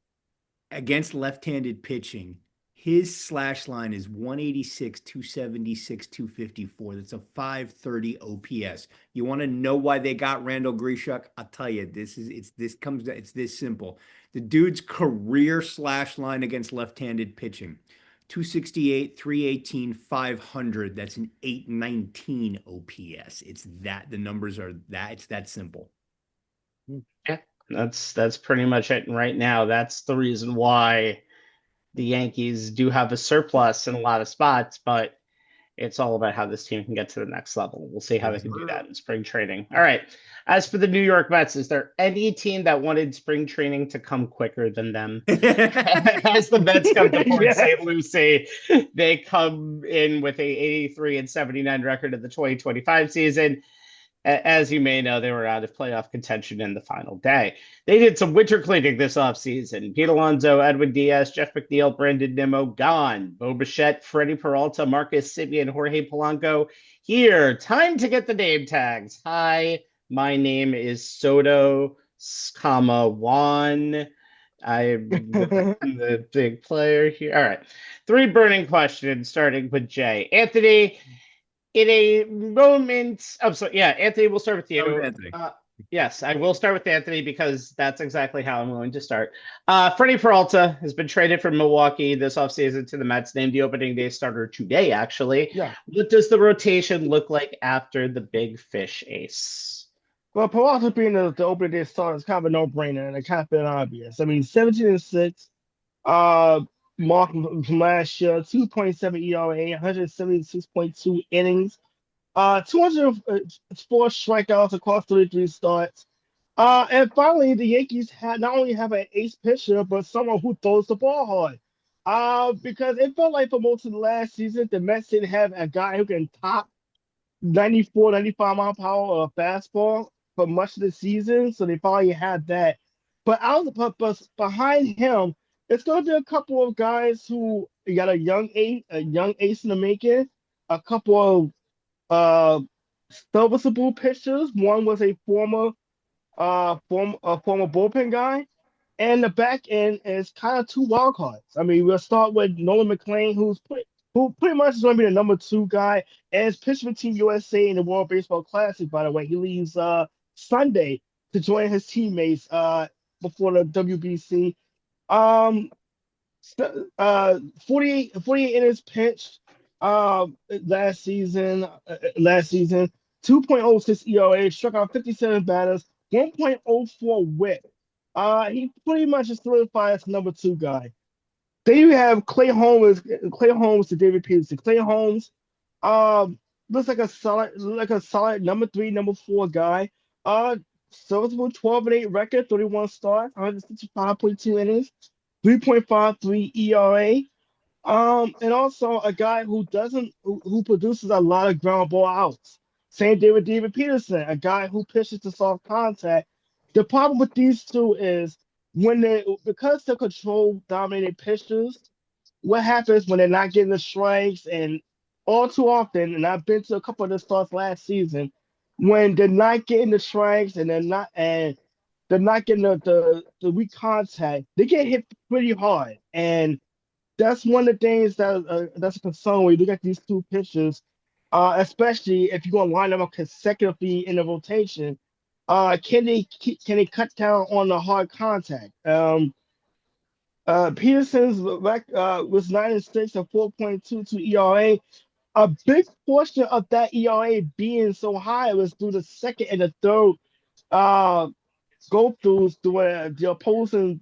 against left-handed pitching, his slash line is 186, 276, 254. That's a 530 OPS. You want to know why they got Randall Grichuk? I'll tell you, it's this simple. The dude's career slash line against left-handed pitching, 268, 318, 500. That's an 819 OPS. The numbers are that. It's that simple. Yeah, that's pretty much it. And right now, that's the reason why the Yankees do have a surplus in a lot of spots, but it's all about how this team can get to the next level. We'll see how they can do that in spring training. All right. As for the New York Mets, is there any team that wanted spring training to come quicker than them? As the Mets come to Port St. Lucie, they come in with a 83-79 record of the 2025 season. As you may know, they were out of playoff contention in the final day. They did some winter cleaning this offseason. Pete Alonso, Edwin Diaz, Jeff McNeil, Brandon Nimmo gone. Bo Bichette, Freddie Peralta, Marcus Semien, Jorge Polanco here. Time to get the name tags. Hi, my name is Soto, Juan. I'm the big player here. All right. 3 burning questions, starting with Jay. Anthony, in a moment, Anthony, we'll start with you. Yes, I will start with Anthony because that's exactly how I'm going to start. Freddie Peralta has been traded from Milwaukee this offseason to the Mets, named the opening day starter today, actually. Yeah. What does the rotation look like after the big fish ace? Well, Peralta being the opening day starter is kind of a no-brainer, and it's kind of been obvious. I mean, 17-6. mark from last year, 2.7 ERA, 176.2 innings, 204 strikeouts across 33 starts. And finally, the Yankees had not only have an ace pitcher, but someone who throws the ball hard. Because it felt like for most of the last season, the Mets didn't have a guy who can top 94, 95 mile per hour fastball for much of the season. So they finally had that. But behind him, it's going to be a couple of guys who got a young ace in the making, a couple of serviceable pitchers. One was a former bullpen guy, and the back end is kind of two wild cards. I mean, we'll start with Nolan McLean, who pretty much is going to be the number two guy, and is pitching for Team USA in the World Baseball Classic. By the way, he leaves Sunday to join his teammates before the WBC. Um, 48 innings pitched last season. 2.06 ERA, struck out 57 batters, 1.04 WHIP. He pretty much is solidified as number two guy. Then you have Clay Holmes to David Peterson. Clay Holmes, looks like a solid number three, number four guy. Serviceable 12-8 record, 31 starts, 165.2 innings, 3.53 ERA. And also a guy who produces a lot of ground ball outs. Same day with David Peterson, a guy who pitches to soft contact. The problem with these two is because they're control dominated pitchers, what happens when they're not getting the strikes, and all too often, and I've been to a couple of the starts last season, when they're not getting the strikes and they're not getting the weak contact, they get hit pretty hard. And that's one of the things that's a concern when you look at these two pitchers, especially if you're going to line them up consecutively in the rotation. Can they cut down on the hard contact? Peterson's was 9-6 and 4.22 ERA. A big portion of that ERA being so high was through the second and the third uh, go throughs through the opposing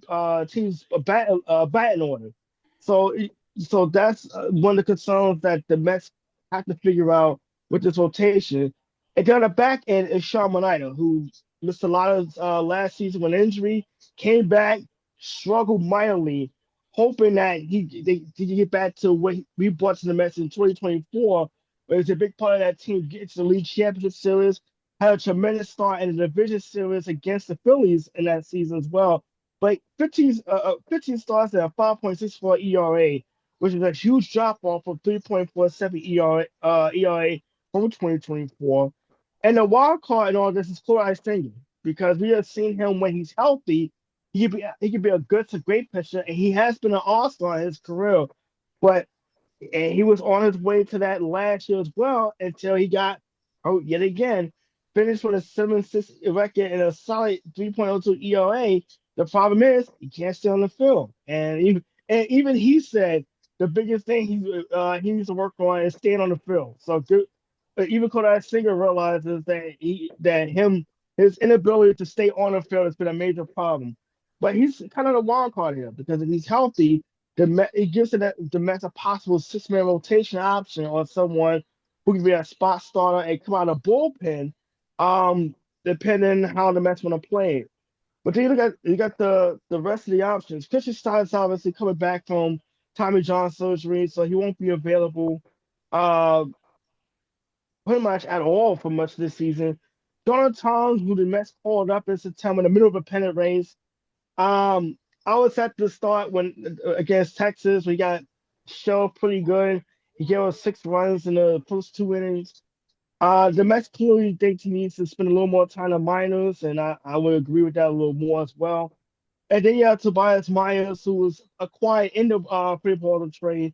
team's batting order. So, so that's one of the concerns that the Mets have to figure out with this rotation. And then on the back end is Sean Manaea, who missed a lot of last season with injury, came back, struggled mightily, hoping that he can get back to what we brought to the Mets in 2024, where it's a big part of that team gets the league championship series, had a tremendous start in the division series against the Phillies in that season as well. But 15 starts at a 5.64 ERA, which is a huge drop off from 3.47 ERA from 2024. And the wild card in all this is Chloride Singer, because we have seen him when he's healthy. He could be a good to great pitcher, and he has been an all-star in his career. But and he was on his way to that last year as well until he got yet again. Finished with a 7.6 record and a solid 3.02 ERA. The problem is he can't stay on the field, and even he said the biggest thing he needs to work on is staying on the field. So even Kodai Singer realizes his inability to stay on the field has been a major problem. But he's kind of the wild card here because if he's healthy, it gives the Mets a possible six-man rotation option or someone who can be a spot starter and come out of bullpen, depending how the Mets want to play it. But then you got the rest of the options. Christian Stein's obviously coming back from Tommy John surgery, so he won't be available pretty much at all for much of this season. Donald Tom, who the Mets called up in September in the middle of a pennant race. I was at the start when against Texas, we got show pretty good. He gave us 6 runs in the first 2 innings. The Mets clearly think he needs to spend a little more time in minors, and I would agree with that a little more as well. And then you have Tobias Myers, who was acquired in the free ball trade.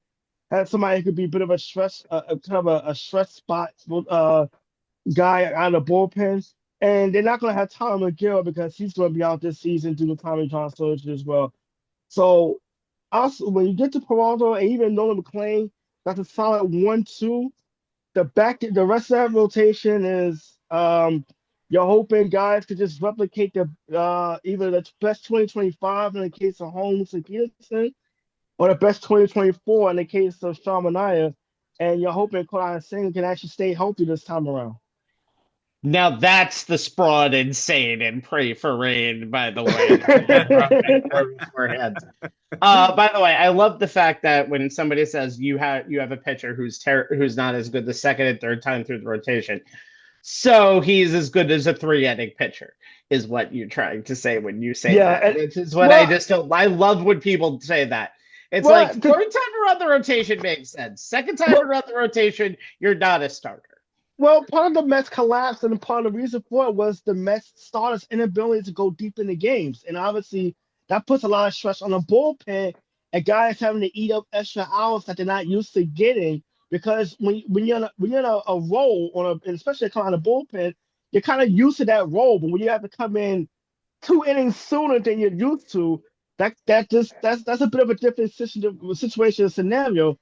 Had somebody who could be a bit of a stress, kind of a stress spot guy out of the bullpen. And they're not going to have Tyler McGill because he's going to be out this season due to Tommy John surgery as well. So also, when you get to Peralta and even Nolan McLean, that's a solid 1-2. The rest of that rotation is you're hoping guys could just replicate the either the best 2025 in the case of Holmes and Peterson, or the best 2024 in the case of Sean Manaea, and you're hoping Kodai Senga can actually stay healthy this time around. Now that's the sprawl insane and pray for rain, by the way. Beforehand. By the way, I love the fact that when somebody says you have a pitcher who's not as good the second and third time through the rotation, so he's as good as a three-inning pitcher, is what you're trying to say when you say Yeah, that. and Which is what I well, just don't. I love when people say that. It's well, like third time around the rotation makes sense. Second time well, around the rotation, you're not a starter. well, part of the Mets collapse and part of the reason for it was the Mets starters' inability to go deep in the games, and obviously that puts a lot of stress on the bullpen and guys having to eat up extra hours that they're not used to getting because when you're in a role and especially coming out of the bullpen, you're kind of used to that role, but when you have to come in 2 innings sooner than you're used to, that's a bit of a different situation scenario.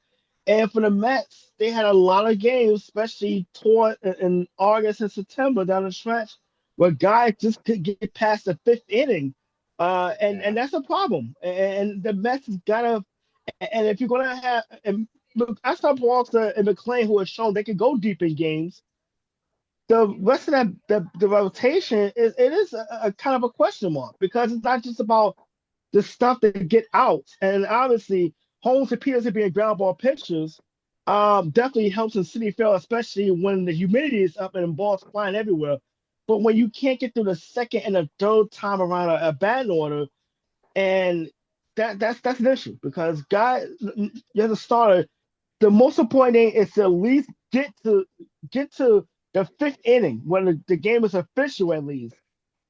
And for the Mets, they had a lot of games, especially toward in August and September down the stretch, where guys just could get past the fifth inning, and that's a problem. And the Mets has gotta. And if you're gonna have, and look, I saw Walter and McLean who have shown they can go deep in games. The rest of the rotation is a kind of a question mark because it's not just about the stuff that get out. And obviously, Holmes and Peterson being ground ball pitchers definitely helps in City Field, especially when the humidity is up and balls flying everywhere. But when you can't get through the second and the third time around a batting order, and that's an issue because guys, as a starter, the most important thing is to at least get to the fifth inning when the game is official at least,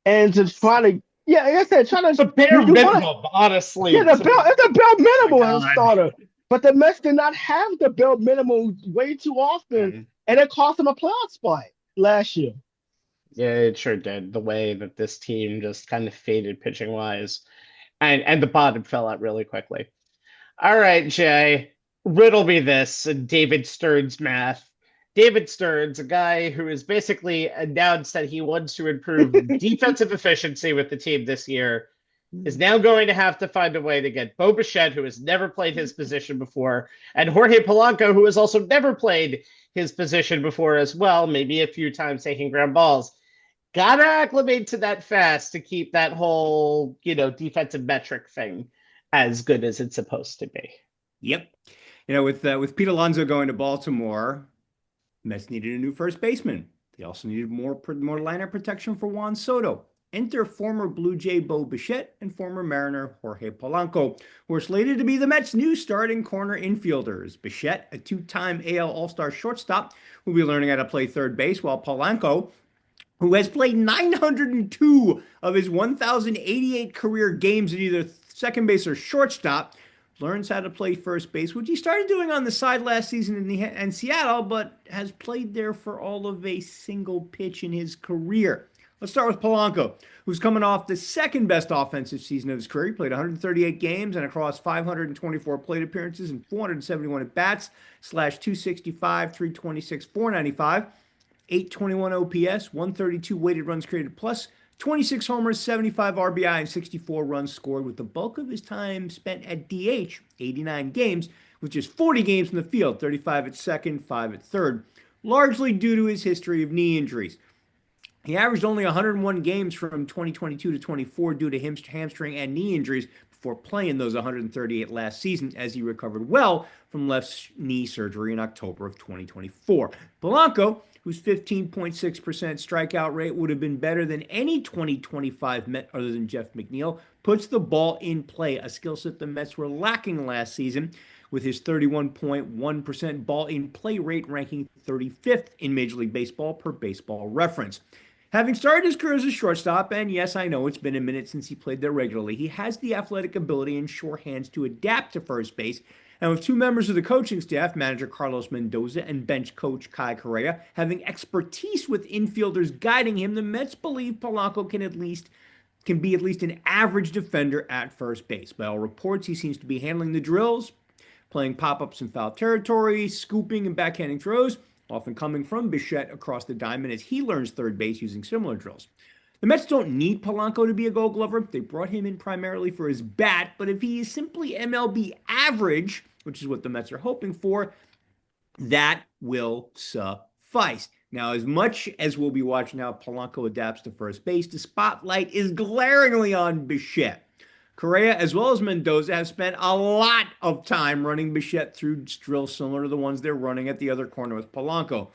and to try to yeah, like I said, try The to bare you want to minimum, honestly. yeah it's a bare Oh my minimum as a God. starter, but the Mets did not have the bare minimum way too often, and it cost them a playoff spot last year. Yeah, it sure did. The way that this team just kind of faded pitching wise, and the bottom fell out really quickly. All right, Jay, riddle me this, David Stern's math. David Stearns, a guy who has basically announced that he wants to improve defensive efficiency with the team this year, is now going to have to find a way to get Bo Bichette, who has never played his position before, and Jorge Polanco, who has also never played his position before as well, maybe a few times taking ground balls. Gotta acclimate to that fast to keep that whole, defensive metric thing as good as it's supposed to be. Yep. With Pete Alonso going to Baltimore, Mets needed a new first baseman. They also needed more lineup protection for Juan Soto. Enter former Blue Jay Bo Bichette and former Mariner Jorge Polanco, who are slated to be the Mets' new starting corner infielders. Bichette, a two-time AL All-Star shortstop, will be learning how to play third base, while Polanco, who has played 902 of his 1,088 career games at either second base or shortstop, learns how to play first base, which he started doing on the side last season in Seattle, but has played there for all of a single pitch in his career. Let's start with Polanco, who's coming off the second best offensive season of his career. He played 138 games and across 524 plate appearances and 471 at-bats, /265, 326, 495. 821 OPS, 132 weighted runs created plus, 26 homers, 75 RBI, and 64 runs scored, with the bulk of his time spent at DH, 89 games, with just 40 games in the field, 35 at second, 5 at third, largely due to his history of knee injuries. He averaged only 101 games from 2022 to 24 due to hamstring and knee injuries before playing those 138 last season, as he recovered well from left knee surgery in October of 2024. Polanco, whose 15.6% strikeout rate would have been better than any 2025 Met other than Jeff McNeil, puts the ball in play, a skill set the Mets were lacking last season, with his 31.1% ball in play rate ranking 35th in Major League Baseball per Baseball Reference. Having started his career as a shortstop, and yes, I know it's been a minute since he played there regularly, he has the athletic ability and sure hands to adapt to first base. And with two members of the coaching staff, manager Carlos Mendoza and bench coach Kai Correa, having expertise with infielders guiding him, the Mets believe Polanco can be at least an average defender at first base. By all reports, he seems to be handling the drills, playing pop-ups in foul territory, scooping and backhanding throws, often coming from Bichette across the diamond as he learns third base using similar drills. The Mets don't need Polanco to be a Gold Glover. They brought him in primarily for his bat, but if he is simply MLB average, which is what the Mets are hoping for, that will suffice. Now, as much as we'll be watching how Polanco adapts to first base, the spotlight is glaringly on Bichette. Correa, as well as Mendoza, have spent a lot of time running Bichette through drills similar to the ones they're running at the other corner with Polanco.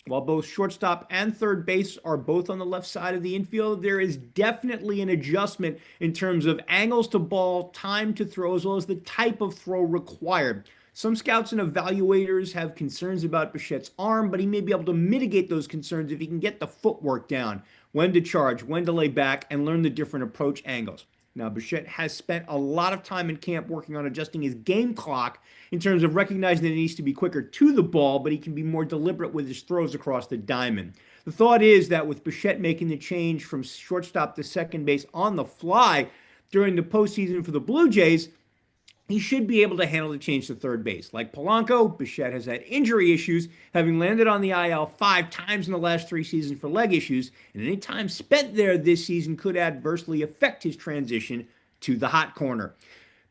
While both shortstop and third base are both on the left side of the infield, there is definitely an adjustment in terms of angles to ball, time to throw, as well as the type of throw required. Some scouts and evaluators have concerns about Bichette's arm, but he may be able to mitigate those concerns if he can get the footwork down, when to charge, when to lay back, and learn the different approach angles. Now, Bichette has spent a lot of time in camp working on adjusting his game clock in terms of recognizing that he needs to be quicker to the ball, but he can be more deliberate with his throws across the diamond. The thought is that with Bichette making the change from shortstop to second base on the fly during the postseason for the Blue Jays, he should be able to handle the change to third base. Like Polanco, Bichette has had injury issues, having landed on the IL 5 times in the last 3 seasons for leg issues, and any time spent there this season could adversely affect his transition to the hot corner.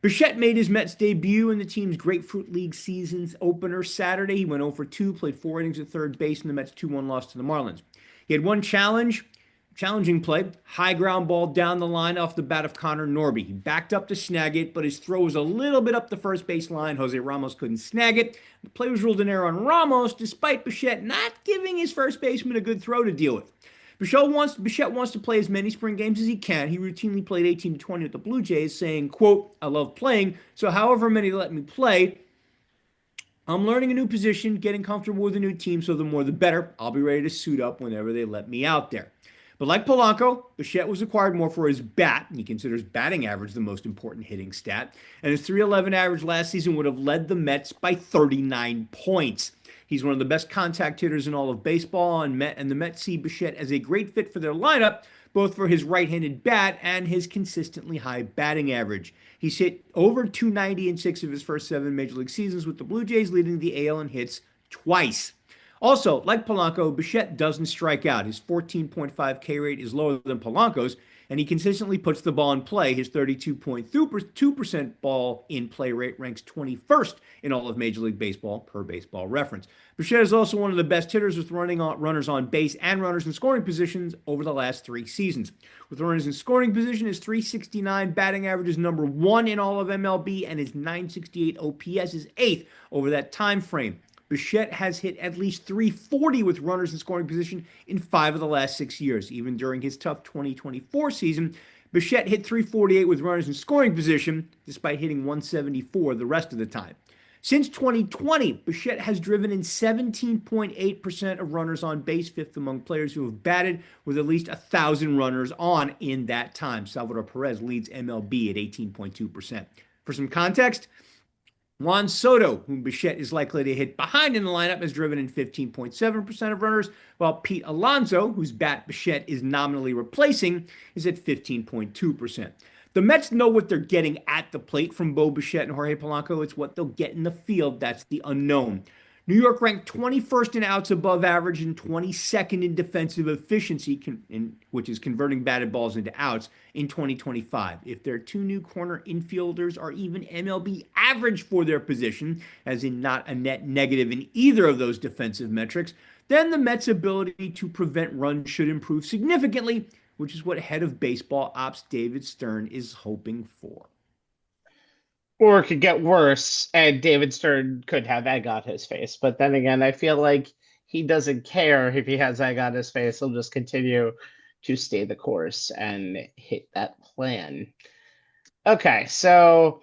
Bichette made his Mets debut in the team's Grapefruit League season's opener Saturday. He went 0 for 2, played 4 innings at third base in the Mets' 2-1 loss to the Marlins. He had one challenging play, high ground ball down the line off the bat of Connor Norby. He backed up to snag it, but his throw was a little bit up the first base line. Jose Ramos couldn't snag it. The play was ruled an error on Ramos, despite Bichette not giving his first baseman a good throw to deal with. Bichette wants to play as many spring games as he can. He routinely played 18 to 20 with the Blue Jays, saying, quote, "I love playing, so however many let me play, I'm learning a new position, getting comfortable with a new team, so the more the better. I'll be ready to suit up whenever they let me out there." But like Polanco, Bichette was acquired more for his bat, and he considers batting average the most important hitting stat, and his .311 average last season would have led the Mets by 39 points. He's one of the best contact hitters in all of baseball, and the Mets see Bichette as a great fit for their lineup, both for his right-handed bat and his consistently high batting average. He's hit over .290 in 6 of his first 7 Major League seasons, with the Blue Jays leading the AL in hits twice. Also, like Polanco, Bichette doesn't strike out. His 14.5 K rate is lower than Polanco's, and he consistently puts the ball in play. His 32.2% ball in play rate ranks 21st in all of Major League Baseball per Baseball Reference. Bichette is also one of the best hitters with runners on base and runners in scoring positions over the last 3 seasons. With runners in scoring position, his .369 batting average is number 1 in all of MLB, and his .968 OPS is 8th over that time frame. Bichette has hit at least .340 with runners in scoring position in 5 of the last 6 years. Even during his tough 2024 season, Bichette hit .348 with runners in scoring position, despite hitting .174 the rest of the time. Since 2020, Bichette has driven in 17.8% of runners on base, 5th among players who have batted with at least 1,000 runners on in that time. Salvador Perez leads MLB at 18.2%. For some context, Juan Soto, whom Bichette is likely to hit behind in the lineup, has driven in 15.7% of runners, while Pete Alonso, whose bat Bichette is nominally replacing, is at 15.2%. The Mets know what they're getting at the plate from Bo Bichette and Jorge Polanco. It's what they'll get in the field that's the unknown. New York ranked 21st in outs above average and 22nd in defensive efficiency, which is converting batted balls into outs, in 2025. If their 2 new corner infielders are even MLB average for their position, as in not a net negative in either of those defensive metrics, then the Mets' ability to prevent runs should improve significantly, which is what head of baseball ops David Stern is hoping for. Or it could get worse, and David Stern could have egg on his face. But then again, I feel like he doesn't care if he has egg on his face. He'll just continue to stay the course and hit that plan. Okay, so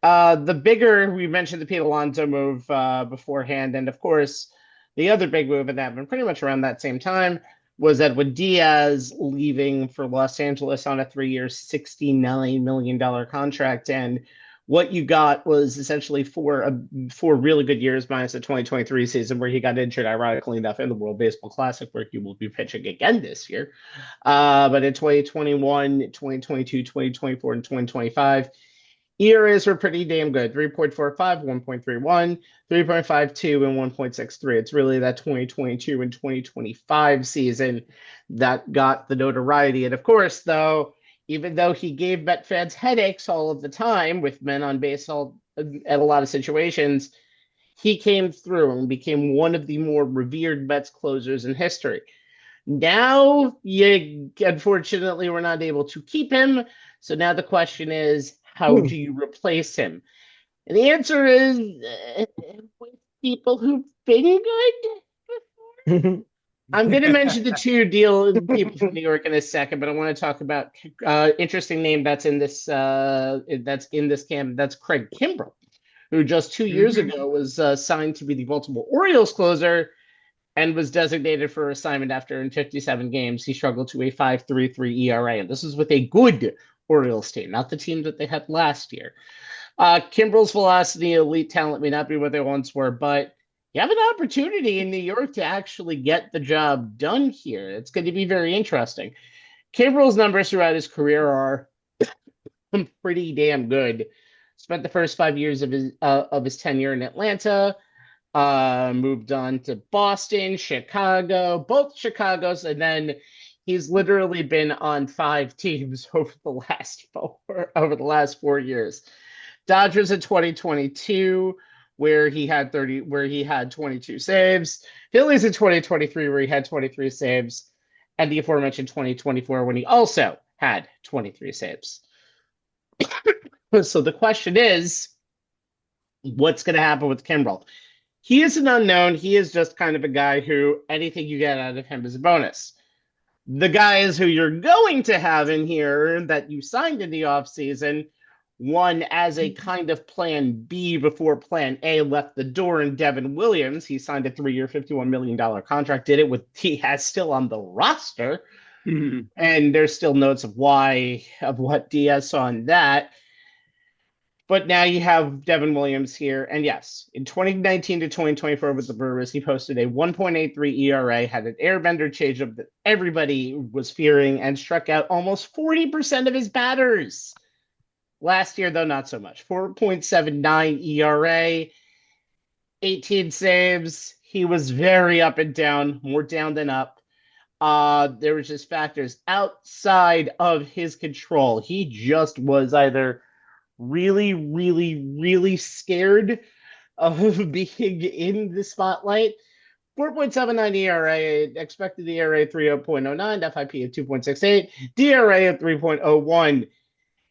we mentioned the Pete Alonso move beforehand, and of course, the other big move, and that happened pretty much around that same time, was Edwin Diaz leaving for Los Angeles on a 3-year, $69 million contract. And what you got was essentially 4 really good years minus the 2023 season where he got injured, ironically enough, in the World Baseball Classic, where he will be pitching again this year. But in 2021, 2022, 2024, and 2025, ERAs were pretty damn good. 3.45, 1.31, 3.52, and 1.63. It's really that 2022 and 2025 season that got the notoriety. And of course, though, even though he gave Met fans headaches all of the time with men on base all at a lot of situations, he came through and became one of the more revered Mets closers in history. Now, you unfortunately were not able to keep him. So now the question is, how do you replace him? And the answer is with people who've been good. I'm going to mention the two people from New York in a second, but I want to talk about interesting name that's in this camp. That's Craig Kimbrell, who just 2 years ago was signed to be the Baltimore Orioles closer and was designated for assignment after in 57 games. He struggled to a 5.33 ERA, and this is with a good Orioles team, not the team that they had last year. Kimbrell's velocity, elite talent may not be what they once were, but you have an opportunity in New York to actually get the job done here. It's going to be very interesting. Kimbrell's numbers throughout his career are pretty damn good. Spent the first 5 years of his tenure in Atlanta, moved on to Boston, Chicago, both Chicago's, and then he's literally been on 5 teams over the last 4 years. Dodgers in 2022, where he had 22 saves. Phillies in 2023, where he had 23 saves, and the aforementioned 2024, when he also had 23 saves. So the question is, what's going to happen with Kimbrell? He is an unknown. He is just kind of a guy who anything you get out of him is a bonus. The guys who you're going to have in here that you signed in the offseason, one as a kind of plan B before plan A left the door in Devin Williams. He signed a 3-year, $51 million contract, did it with Diaz still on the roster. And there's still notes of what Diaz saw in that. But now you have Devin Williams here. And yes, in 2019 to 2024 with the Brewers, he posted a 1.83 ERA, had an airbender changeup that everybody was fearing, and struck out almost 40% of his batters. Last year, though, not so much. 4.79 ERA, 18 saves. He was very up and down, more down than up. There was just factors outside of his control. He just was either really, really, really scared of being in the spotlight. 4.79 ERA, expected ERA 3.09, FIP at 2.68, DRA at 3.01.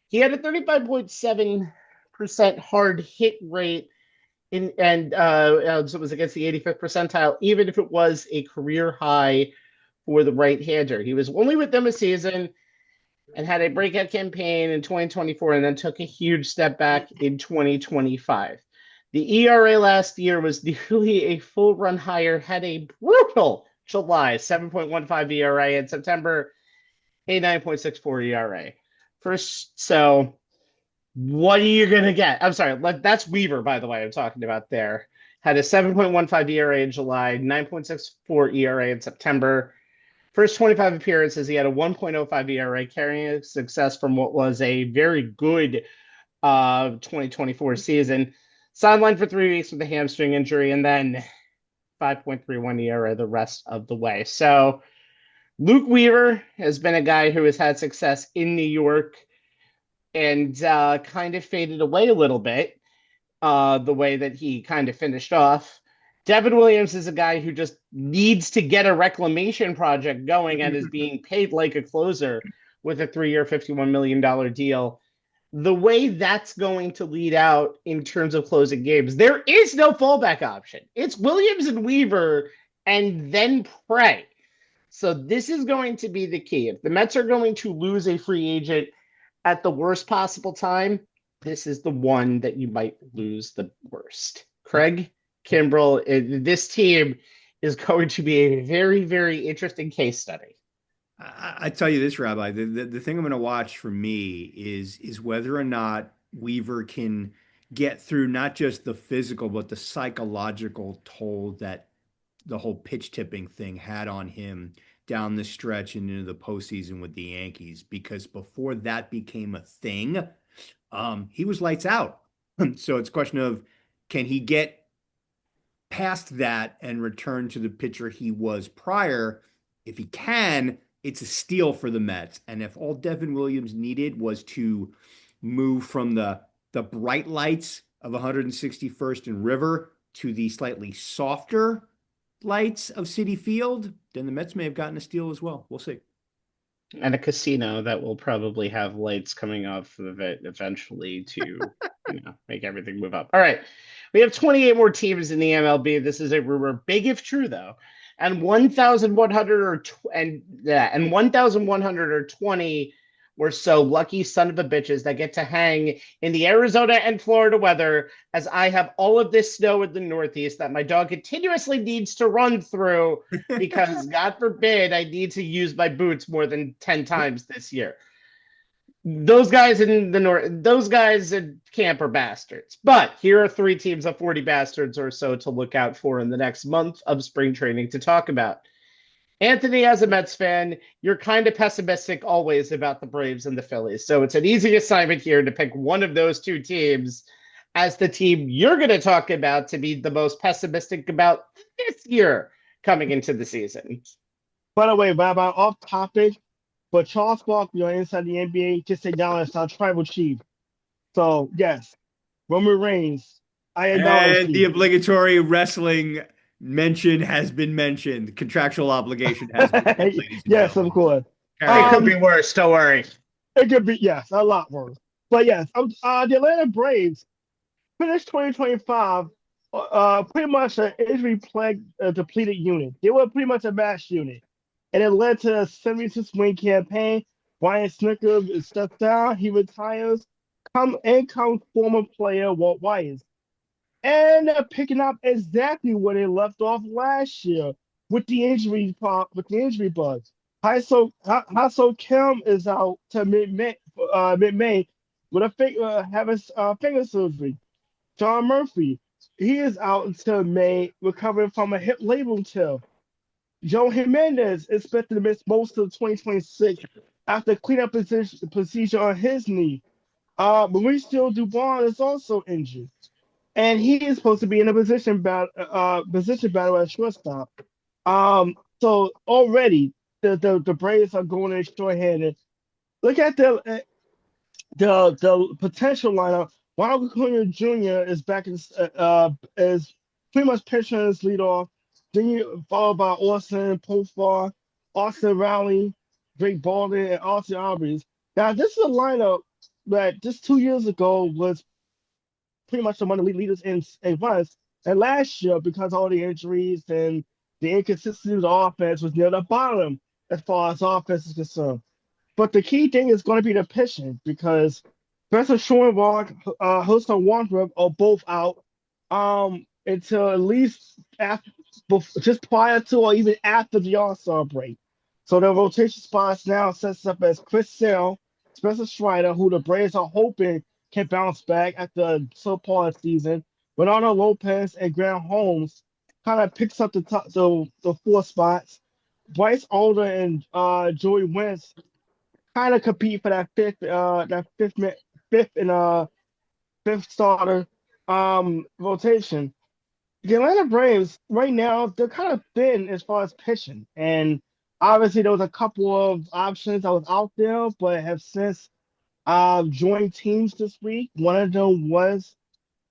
He had a 35.7% hard hit rate so it was against the 85th percentile, even if it was a career high for the right-hander. He was only with them a season and had a breakout campaign in 2024 and then took a huge step back in 2025. The ERA last year was nearly a full run higher, had a brutal July, 7.15 ERA in September, a 9.64 ERA. So what are you going to get? I'm sorry, that's Weaver, by the way, I'm talking about there. Had a 7.15 ERA in July, 9.64 ERA in September. First 25 appearances, he had a 1.05 ERA, carrying success from what was a very good 2024 season. Sidelined for 3 weeks with a hamstring injury, and then 5.31 ERA the rest of the way. So Luke Weaver has been a guy who has had success in New York and kind of faded away a little bit the way that he kind of finished off. Devin Williams is a guy who just needs to get a reclamation project going and is being paid like a closer with a 3-year, $51 million deal. The way that's going to lead out in terms of closing games, there is no fallback option. It's Williams and Weaver and then pray. So this is going to be the key. If the Mets are going to lose a free agent at the worst possible time, this is the one that you might lose the worst. Craig Kimbrell, this team is going to be a very, very interesting case study. I tell you this, Rabbi, the thing I'm going to watch for me is whether or not Weaver can get through not just the physical, but the psychological toll that the whole pitch tipping thing had on him down the stretch and into the postseason with the Yankees. Because before that became a thing, he was lights out. So it's a question of, can he get past that and return to the pitcher he was prior? If he can, it's a steal for the Mets. And if all Devin Williams needed was to move from the bright lights of 161st and River to the slightly softer lights of Citi Field, then the Mets may have gotten a steal as well. We'll see. And a casino that will probably have lights coming off of it eventually to make everything move up. All right. We have 28 more teams in the MLB. This is a rumor, big if true, though. And 1,120 or so lucky son of a bitches that get to hang in the Arizona and Florida weather, as I have all of this snow in the Northeast that my dog continuously needs to run through because, God forbid, I need to use my boots more than 10 times this year. Those guys in the north, those guys in camp are bastards. But here are 3 teams of 40 bastards or so to look out for in the next month of spring training to talk about. Anthony, as a Mets fan, you're kind of pessimistic always about the Braves and the Phillies. So it's an easy assignment here to pick one of those 2 teams as the team you're going to talk about to be the most pessimistic about this year coming into the season. By the way, Baba, off topic, but Charles Barkley on Inside the NBA just acknowledged our tribal chief. So, yes, Roman Reigns, I acknowledge and the obligatory wrestling mention has been mentioned. The contractual obligation has been mentioned. Yes, of course. It could be worse. Don't worry. It could be, yes, a lot worse. But yes, the Atlanta Braves finished 2025 pretty much an injury-plagued, depleted unit. They were pretty much a mash unit. And it led to a 76-win campaign. Brian Snitker steps down. He retires. Comes former player Walt Weiss. And they're picking up exactly where they left off last year with the injury bug. Ha-So Kim is out to mid-May with having finger surgery. John Murphy, he is out until May, recovering from a hip labral tear. Joe Jimenez is expected to miss most of 2026 after cleanup procedure on his knee. Mauricio Dubon is also injured, and he is supposed to be in a position battle at shortstop. So already the Braves are going in shorthanded. Look at the potential lineup. Ronald Acuna Jr. is back is pretty much pitching his leadoff. Then followed by Austin Profar, Austin Riley, Drake Baldwin, and Austin Alvarez. Now this is a lineup that just 2 years ago was pretty much among the leaders in runs. And last year, because of all the injuries and the inconsistency of the offense, was near the bottom as far as offense is concerned. But the key thing is going to be the pitching, because Spencer Schoenwald, Houston Wandrup are both out until at least just prior to or even after the All-Star break. So the rotation spots now sets up as Chris Sale, Spencer Strider, who the Braves are hoping can bounce back after a subpar season. Bernardo Lopez and Graham Holmes kind of picks up the 4 spots. Bryce Older and Joey Wentz kind of compete for that fifth starter rotation. The Atlanta Braves right now, they're kind of thin as far as pitching, and obviously there was a couple of options that was out there, but have since joined teams this week. One of them was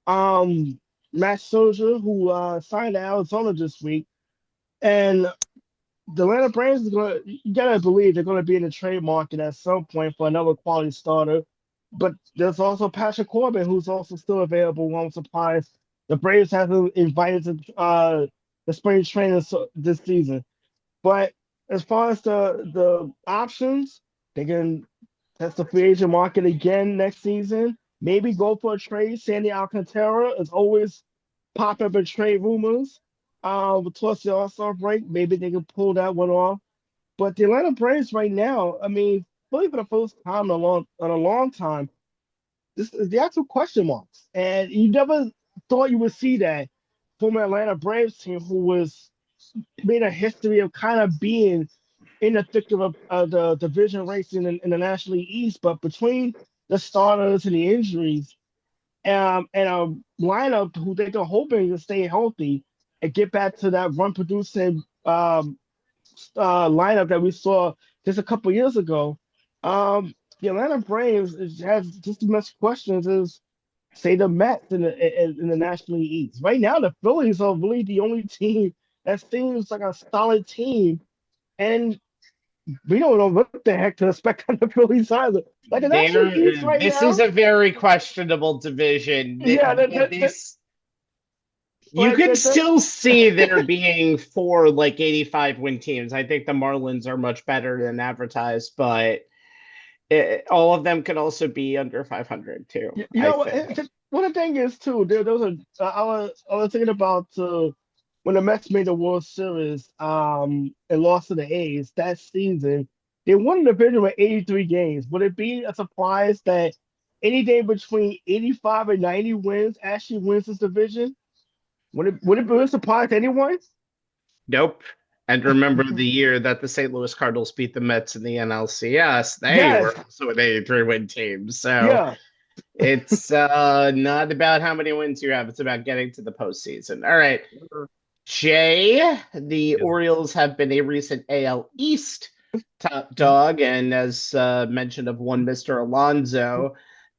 Matt Scherzer, who signed to Arizona this week, and the Atlanta Braves you gotta believe they're gonna be in the trade market at some point for another quality starter. But there's also Patrick Corbin, who's also still available. I'm surprised the Braves haven't invited to the spring training this season. But as far as the options, they can test the free agent market again next season. Maybe go for a trade. Sandy Alcantara is always popping up in trade rumors. Towards the All-Star break, maybe they can pull that one off. But the Atlanta Braves right now, I mean, really for the first time in a long time, this is the actual question marks. And you never thought you would see that from an Atlanta Braves team who made a history of kind of being in the thick of the division race in the National League East. But between the starters and the injuries, and a lineup who they're hoping to stay healthy and get back to that run producing lineup that we saw just a couple years ago. The Atlanta Braves has just as much questions as say the Mets in the National League East. Right now, the Phillies are really the only team that seems like a solid team, and we don't know what the heck to expect on the Phillies either. Like the National League East right This is now, a very questionable division. yeah, This you like could still see there being four like 85 win teams. I think the Marlins are much better than advertised, but all of them could also be under 500 too, you I know what? think. What the thing is too, there was a I was thinking about when the Mets made the World Series and lost to the A's that season. They won the division with 83 games. Would it be a surprise that any day between 85 and 90 wins actually wins this division? Would it be a surprise to anyone? Nope. And remember the year that the St. Louis Cardinals beat the Mets in the NLCS, they Yes. were also an 83 win team. So Yeah. it's not about how many wins you have, it's about getting to the postseason. All right. Jay, the Yes. Orioles have been a recent AL East top dog, and as mentioned of one Mr. Alonso,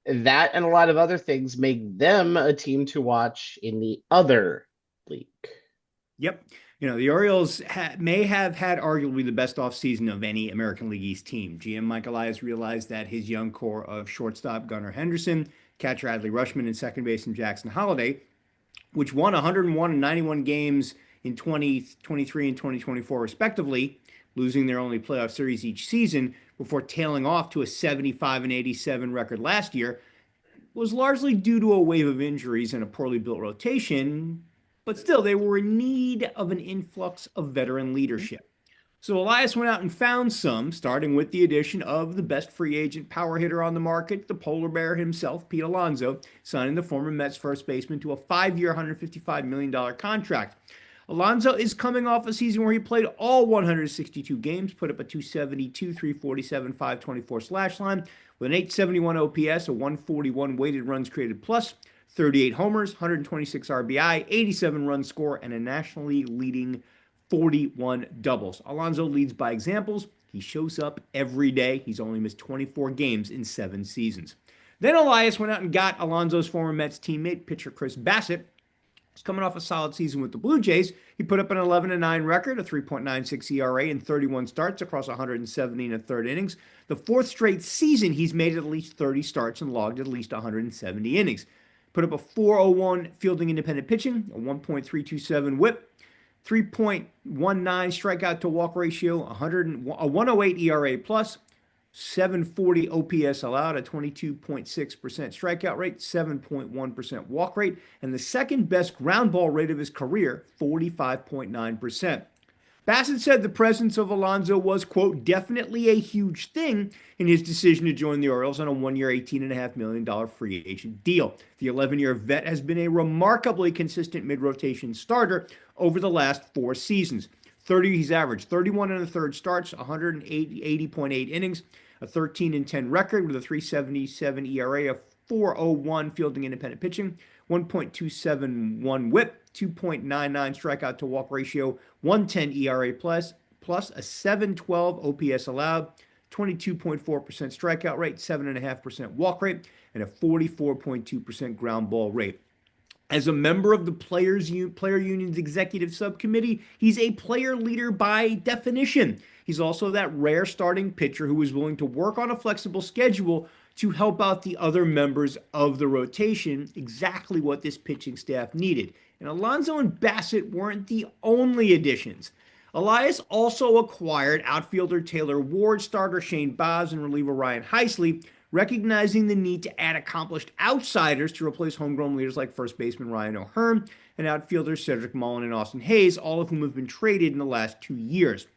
that and a lot of other things make them a team to watch in the other league. Yep. The Orioles may have had arguably the best offseason of any American League East team. GM Mike Elias realized that his young core of shortstop Gunnar Henderson, catcher Adley Rutschman, and second baseman Jackson Holliday, which won 101 and 91 games in 2023 and 2024, respectively, losing their only playoff series each season before tailing off to a 75 and 87 record last year, was largely due to a wave of injuries and a poorly built rotation, but still, they were in need of an influx of veteran leadership. So Elias went out and found some, starting with the addition of the best free agent power hitter on the market, the polar bear himself, Pete Alonso, signing the former Mets first baseman to a 5-year, $155 million contract. Alonso is coming off a season where he played all 162 games, put up a 272, 347, 524 slash line with an 871 OPS, a 141 weighted runs created plus, 38 homers, 126 RBI, 87 run score, and a National League leading 41 doubles. Alonso leads by examples. He shows up every day. He's only missed 24 games in 7 seasons. Then Elias went out and got Alonso's former Mets teammate, pitcher Chris Bassett. He's coming off a solid season with the Blue Jays. He put up an 11-9 record, a 3.96 ERA in 31 starts across 170 and a third innings. The fourth straight season, he's made at least 30 starts and logged at least 170 innings. Put up a 4.01 fielding independent pitching, a 1.327 whip, 3.19 strikeout to walk ratio, a 108 ERA plus, 740 OPS allowed, a 22.6% strikeout rate, 7.1% walk rate, and the second best ground ball rate of his career, 45.9%. Bassett said the presence of Alonso was, quote, definitely a huge thing in his decision to join the Orioles on a 1-year, $18.5 million free agent deal. The 11-year vet has been a remarkably consistent mid-rotation starter over the last 4 seasons. He's averaged 31 and a third starts, 180.8 innings, a 13-10 record with a 3.77 ERA, a 4.01 fielding independent pitching, 1.271 whip, 2.99 strikeout to walk ratio, 1.10 ERA plus a 7.12 OPS allowed, 22.4% strikeout rate, 7.5% walk rate, and a 44.2% ground ball rate. As a member of the player union's executive subcommittee, he's a player leader by definition. He's also that rare starting pitcher who is willing to work on a flexible schedule to help out the other members of the rotation, exactly what this pitching staff needed. And Alonso and Bassett weren't the only additions. Elias also acquired outfielder Taylor Ward, starter Shane Baz, and reliever Ryan Heisley, recognizing the need to add accomplished outsiders to replace homegrown leaders like first baseman Ryan O'Hearn and outfielders Cedric Mullin and Austin Hayes, all of whom have been traded in the last 2 years.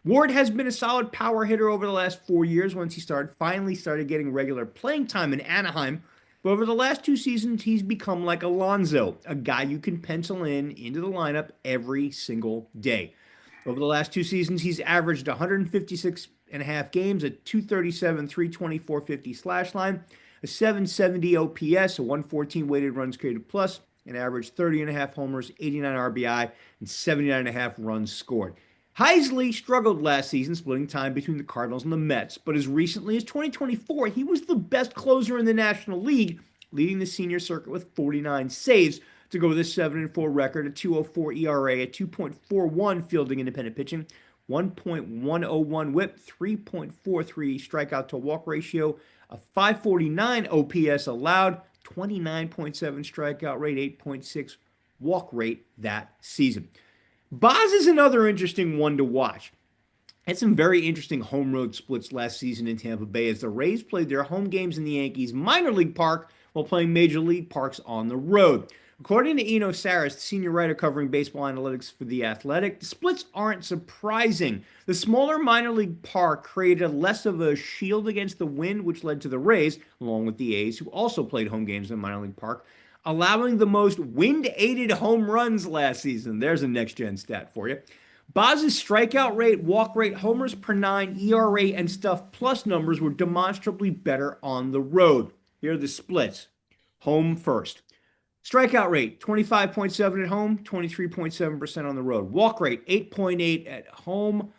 Ward has been a solid power hitter over the last 4 years once he finally started getting regular playing time in Anaheim. But over the last 2 seasons, he's become like Alonso, a guy you can pencil into the lineup every single day. Over the last 2 seasons, he's averaged 156 and a half games, a 237, 320, 450 slash line, a 770 OPS, a 114 weighted runs created plus, an average 30.5 homers, 89 RBI, and 79.5 runs scored. Heisley struggled last season, splitting time between the Cardinals and the Mets, but as recently as 2024, he was the best closer in the National League, leading the senior circuit with 49 saves to go with a 7-4 record, a 2.04 ERA, a 2.41 fielding independent pitching, 1.101 whip, 3.43 strikeout to walk ratio, a 549 OPS allowed, 29.7 strikeout rate, 8.6 walk rate that season. Boz is another interesting one to watch. Had some very interesting home road splits last season in Tampa Bay as the Rays played their home games in the Yankees minor league park while playing major league parks on the road. According to Eno Saris, the senior writer covering baseball analytics for The Athletic, the splits aren't surprising. The smaller minor league park created less of a shield against the wind, which led to the Rays, along with the A's, who also played home games in minor league park, allowing the most wind-aided home runs last season. There's a next-gen stat for you. Boz's strikeout rate, walk rate, homers per nine, ERA, and stuff plus numbers were demonstrably better on the road. Here are the splits. Home first. Strikeout rate, 25.7 at home, 23.7% on the road. Walk rate, 8.8 at home,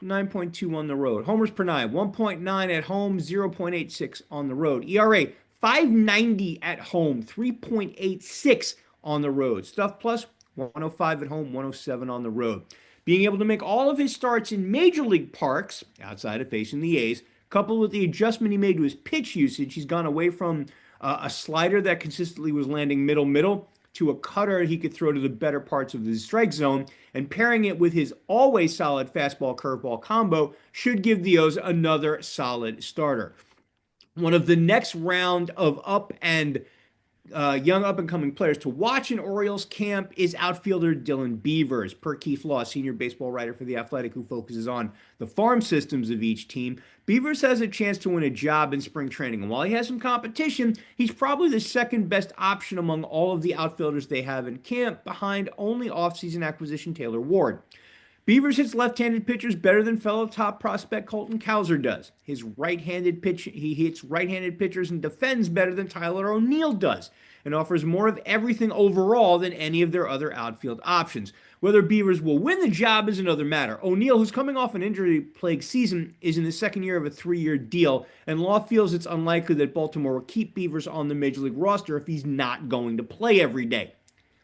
9.2 on the road. Homers per nine, 1.9 at home, 0.86 on the road. ERA, 590 at home, 3.86 on the road. Stuff plus, 105 at home, 107 on the road. Being able to make all of his starts in major league parks, outside of facing the A's, coupled with the adjustment he made to his pitch usage, he's gone away from a slider that consistently was landing middle to a cutter he could throw to the better parts of the strike zone, and pairing it with his always solid fastball curveball combo should give the O's another solid starter. One of the next round of young up-and-coming players to watch in Orioles camp is outfielder Dylan Beavers, per Keith Law, senior baseball writer for The Athletic, who focuses on the farm systems of each team. Beavers has a chance to win a job in spring training, and while he has some competition, he's probably the second best option among all of the outfielders they have in camp, behind only offseason acquisition Taylor Ward. Beavers hits left-handed pitchers better than fellow top prospect Colton Cowser does. He hits right-handed pitchers and defends better than Tyler O'Neill does, and offers more of everything overall than any of their other outfield options. Whether Beavers will win the job is another matter. O'Neill, who's coming off an injury-plagued season, is in the second year of a 3-year deal, and Law feels it's unlikely that Baltimore will keep Beavers on the Major League roster if he's not going to play every day.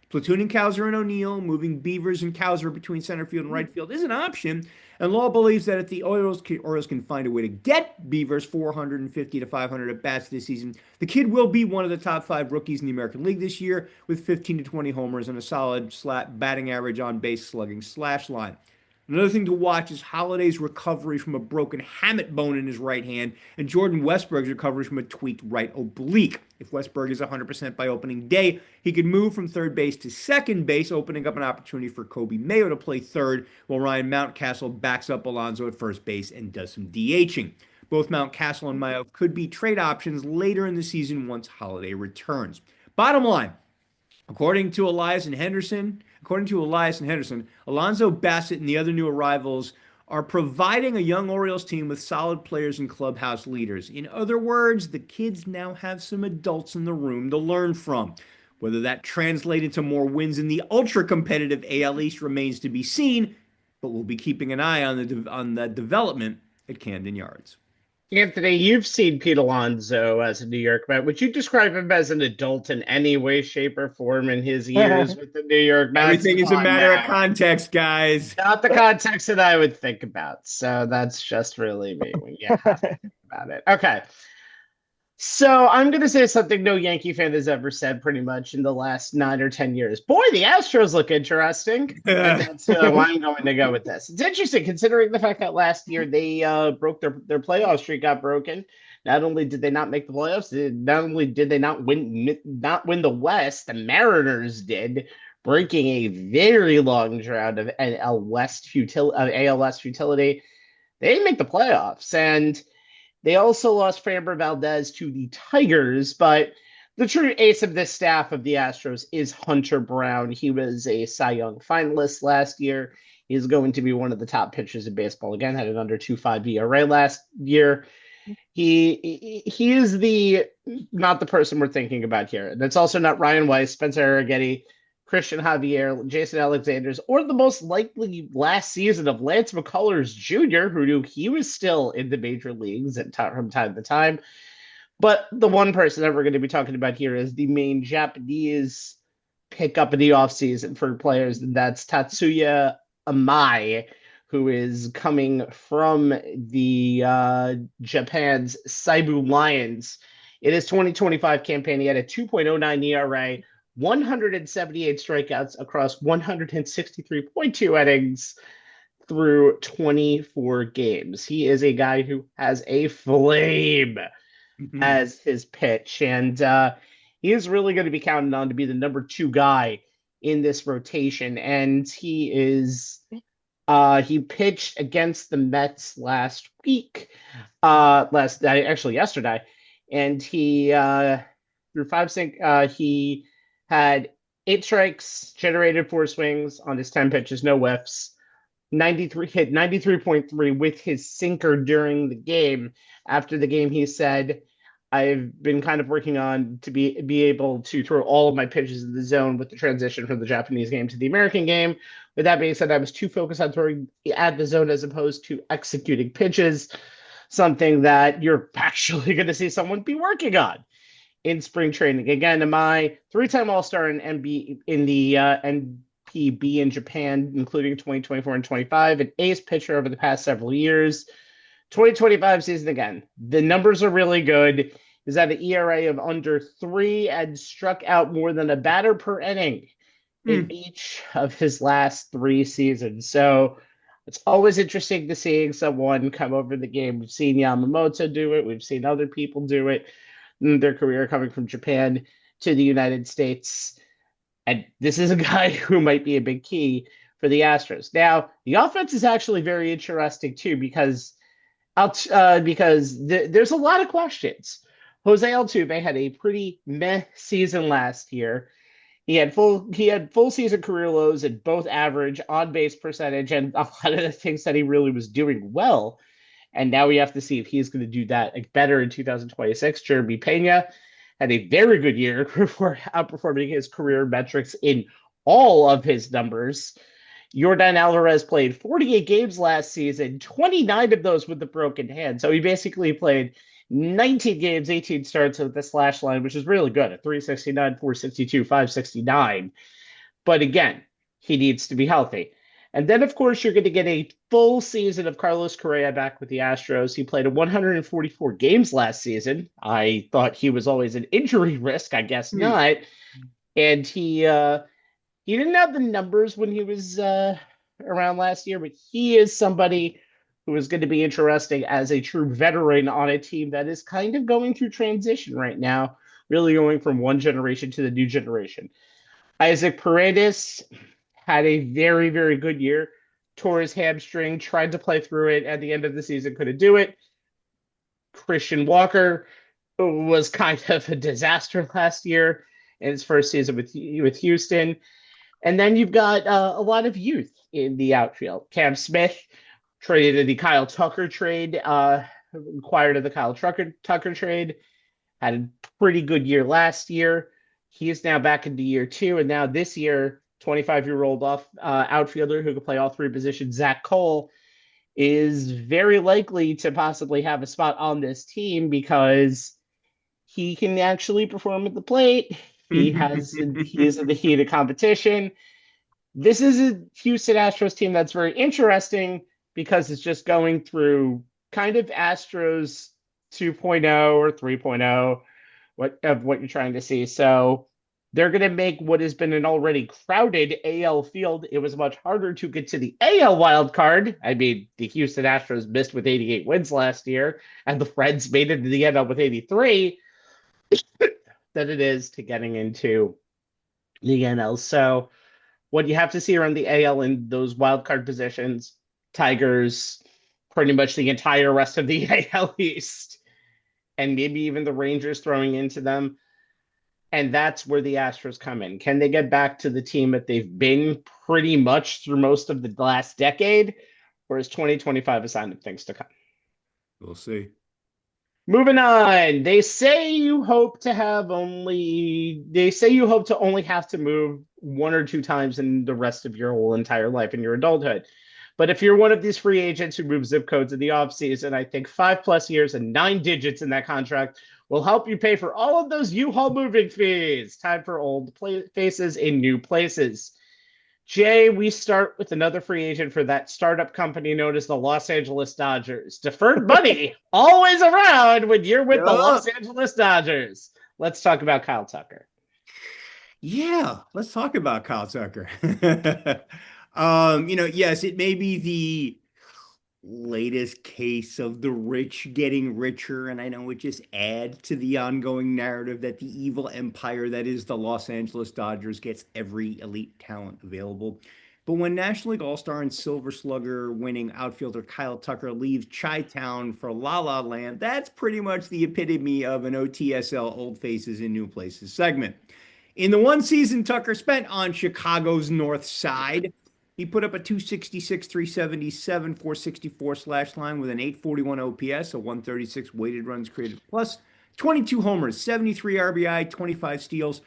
Platooning Cowser and O'Neill, moving Beavers and Cowser between center field and right field is an option, and Law believes that if the Orioles can find a way to get Beavers 450 to 500 at-bats this season, the kid will be one of the top 5 rookies in the American League this year, with 15 to 20 homers and a solid batting average on base slugging slash line. Another thing to watch is Holiday's recovery from a broken hamate bone in his right hand, and Jordan Westburg's recovery from a tweaked right oblique. If Westburg is 100% by opening day, he could move from third base to second base, opening up an opportunity for Kobe Mayo to play third, while Ryan Mountcastle backs up Alonso at first base and does some DHing. Both Mountcastle and Mayo could be trade options later in the season once Holiday returns. Bottom line, According to Elias and Henderson, Alonso Bassett and the other new arrivals are providing a young Orioles team with solid players and clubhouse leaders. In other words, the kids now have some adults in the room to learn from. Whether that translates into more wins in the ultra-competitive AL East remains to be seen, but we'll be keeping an eye on the development at Camden Yards. Anthony, you've seen Pete Alonso as a New York Met. Would you describe him as an adult in any way, shape, or form in his years with the New York Mets? Everything is a matter of context, guys. Not the context that I would think about. So that's just really me when you have to think about it. Okay. So I'm going to say something no Yankee fan has ever said pretty much in the last 9 or 10 years. Boy, the Astros look interesting. And that's why I'm going to go with this. It's interesting considering the fact that last year they broke their playoff streak, got broken. Not only did they not make the playoffs, not only did they not win the West, the Mariners did, breaking a very long drought of AL West futility. They didn't make the playoffs, and they also lost Framber Valdez to the Tigers, but the true ace of this staff of the Astros is Hunter Brown. He was a Cy Young finalist last year. He is going to be one of the top pitchers in baseball again, had an under 2.5 ERA last year. He is not the person we're thinking about here. And it's also not Ryan Weiss, Spencer Arrighetti, Christian Javier, Jason Alexander's, or the most likely last season of Lance McCullers Jr., who knew he was still in the major leagues from time to time. But the one person that we're going to be talking about here is the main Japanese pickup in the offseason for players, and that's Tatsuya Amai, who is coming from the Japan's Seibu Lions. In his 2025 campaign, he had a 2.09 ERA, 178 strikeouts across 163.2 innings through 24 games. He is a guy who has a flame as his pitch, and he is really going to be counted on to be the number 2 guy in this rotation. And he pitched against the Mets last week, yesterday, and he through 5 he had 8 strikes, generated 4 swings on his 10 pitches, no whiffs. 93.3 with his sinker during the game. After the game, he said, I've been kind of working on to be able to throw all of my pitches in the zone with the transition from the Japanese game to the American game. With that being said, I was too focused on throwing at the zone as opposed to executing pitches, something that you're actually going to see someone be working on in spring training. Again, my 3-time All-Star in the NPB in Japan, including 2024 and 25, an ace pitcher over the past several years. 2025 season again. The numbers are really good. He's at an ERA of under 3 and struck out more than a batter per inning in each of his last 3 seasons. So it's always interesting to seeing someone come over the game. We've seen Yamamoto do it. We've seen other people do it in their career coming from Japan to the United States. And this is a guy who might be a big key for the Astros. Now, the offense is actually very interesting too, because there's a lot of questions. Jose Altuve had a pretty meh season last year. He had full season career lows in both average, on base percentage, and a lot of the things that he really was doing well. And now we have to see if he's going to do that better in 2026. Jeremy Pena had a very good year for outperforming his career metrics in all of his numbers. Yordan Alvarez played 48 games last season, 29 of those with the broken hand. So he basically played 19 games, 18 starts with the slash line, which is really good at 369, 462, 569. But again, he needs to be healthy. And then, of course, you're going to get a full season of Carlos Correa back with the Astros. He played 144 games last season. I thought he was always an injury risk. I guess not. And he didn't have the numbers when he was around last year, but he is somebody who is going to be interesting as a true veteran on a team that is kind of going through transition right now, really going from one generation to the new generation. Isaac Paredes had a very, very good year, tore his hamstring, tried to play through it at the end of the season, couldn't do it. Christian Walker was kind of a disaster last year in his first season with Houston. And then you've got a lot of youth in the outfield. Cam Smith traded in the Kyle Tucker trade, acquired in the Kyle Tucker trade, had a pretty good year last year. He is now back into year 2, and now this year, 25-year-old outfielder who can play all 3 positions, Zach Cole, is very likely to possibly have a spot on this team because he can actually perform at the plate. He is in the heat of competition. This is a Houston Astros team that's very interesting because it's just going through kind of Astros 2.0 or 3.0 of what you're trying to see. So they're going to make what has been an already crowded AL field. It was much harder to get to the AL wild card. I mean, the Houston Astros missed with 88 wins last year, and the Reds made it to the NL with 83. Than it is to getting into the NL. So what you have to see around the AL in those wildcard positions, Tigers, pretty much the entire rest of the AL East, and maybe even the Rangers throwing into them. And that's where the Astros come in. Can they get back to the team that they've been pretty much through most of the last decade? Or is 2025 a sign of things to come? We'll see. Moving on. They say you hope to only have to move one or two times in the rest of your whole entire life in your adulthood. But if you're one of these free agents who move zip codes in the offseason, I think 5+ years and 9 digits in that contract will help you pay for all of those U-Haul moving fees. Time for faces in new places. Jay, we start with another free agent for that startup company known as the Los Angeles Dodgers. Deferred money, always around when you're with the Los Angeles Dodgers. Let's talk about Kyle Tucker. Yeah, let's talk about Kyle Tucker. Yes, it may be the latest case of the rich getting richer, and I know it just adds to the ongoing narrative that the evil empire that is the Los Angeles Dodgers gets every elite talent available. But when National League All-Star and Silver Slugger winning outfielder Kyle Tucker leaves Chi-Town for La La Land, that's pretty much the epitome of an OTSL Old Faces in New Places segment. In the one season Tucker spent on Chicago's North Side, he put up a 266, 377, 464 slash line with an 841 OPS, a 136 weighted runs created plus, 22 homers, 73 RBI, 25 steals,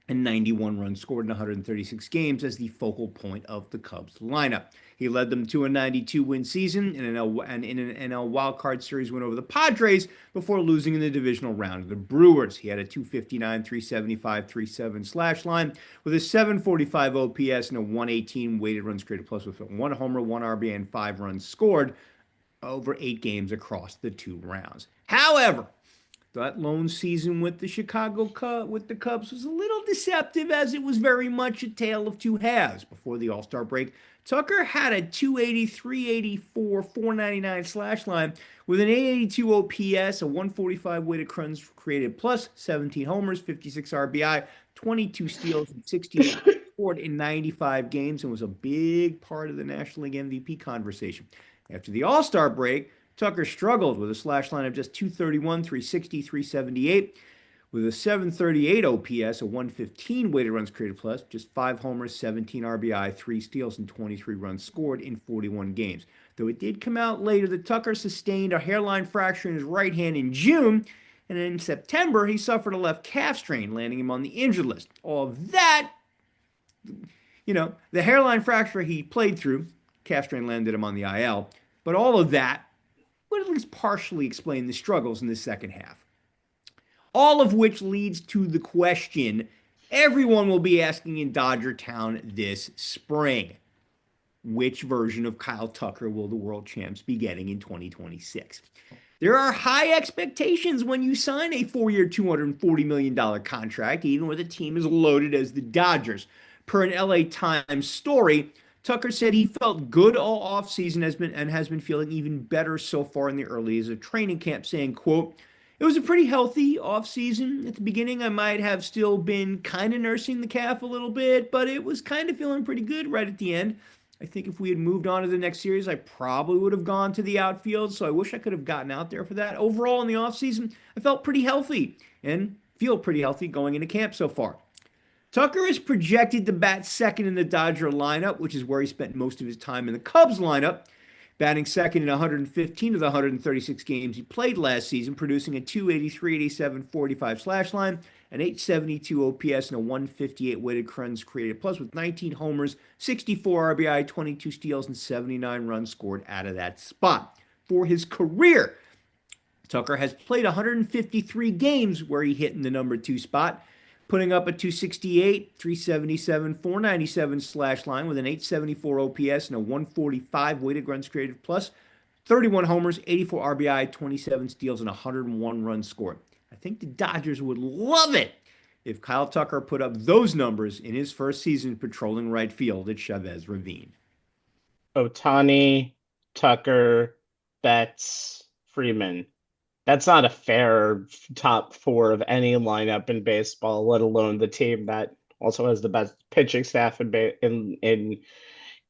and 91 runs scored in 136 games as the focal point of the Cubs lineup. He led them to a 92-win season in an NL wildcard series win over the Padres before losing in the divisional round to the Brewers. He had a 259, 375, 37 slash line with a 745 OPS and a 118 weighted runs created plus with 1 homer, 1 RBI, and 5 runs scored over 8 games across the 2 rounds. However, that lone season with the Cubs was a little deceptive as it was very much a tale of two halves. Before the All-Star break, Tucker had a 280, 384, 499 slash line with an 882 OPS, a 145 weighted runs created plus, 17 homers, 56 RBI, 22 steals, and 68 scored in 95 games, and was a big part of the National League MVP conversation. After the All-Star break, Tucker struggled with a slash line of just 231, 360, 378, with a 738 OPS, a 115 weighted runs created plus, just 5 homers, 17 RBI, 3 steals, and 23 runs scored in 41 games. Though it did come out later that Tucker sustained a hairline fracture in his right hand in June, and in September he suffered a left calf strain, landing him on the injured list. All of that, the hairline fracture he played through, calf strain landed him on the IL, but all of that would at least partially explain the struggles in the second half. All of which leads to the question everyone will be asking in Dodger Town this spring. Which version of Kyle Tucker will the world champs be getting in 2026? There are high expectations when you sign a 4-year, $240 million contract, even when the team is loaded as the Dodgers. Per an LA Times story, Tucker said he felt good all offseason has been feeling even better so far in the early days of training camp, saying, quote, "It was a pretty healthy offseason. At the beginning, I might have still been kind of nursing the calf a little bit, but it was kind of feeling pretty good right at the end. I think if we had moved on to the next series, I probably would have gone to the outfield, so I wish I could have gotten out there for that. Overall, in the offseason, I felt pretty healthy and feel pretty healthy going into camp so far." Tucker is projected to bat second in the Dodger lineup, which is where he spent most of his time in the Cubs lineup, batting second in 115 of the 136 games he played last season, producing a 283, 87, 45 slash line, an 872 OPS, and a 158 weighted runs created plus with 19 homers, 64 RBI, 22 steals, and 79 runs scored out of that spot. For his career, Tucker has played 153 games where he hit in the number 2 spot, putting up a 268, 377, 497 slash line with an 874 OPS and a 145 weighted runs created plus, 31 homers, 84 RBI, 27 steals, and 101 runs scored. I think the Dodgers would love it if Kyle Tucker put up those numbers in his first season patrolling right field at Chavez Ravine. Ohtani, Tucker, Betts, Freeman. That's not a fair top 4 of any lineup in baseball, let alone the team that also has the best pitching staff in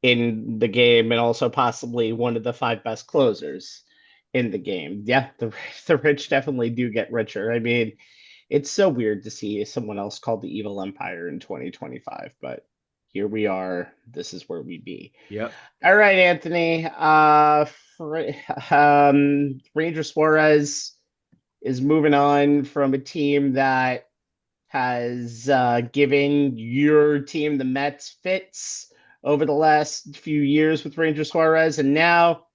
the game and also possibly one of the 5 best closers in the game. Yeah, the rich definitely do get richer. I mean, it's so weird to see someone else called the evil empire in 2025, but here we are. This is where we be. Yep. All right, Anthony. Ranger Suarez, is moving on from a team that has given your team, the Mets, fits over the last few years with Ranger Suarez, and now,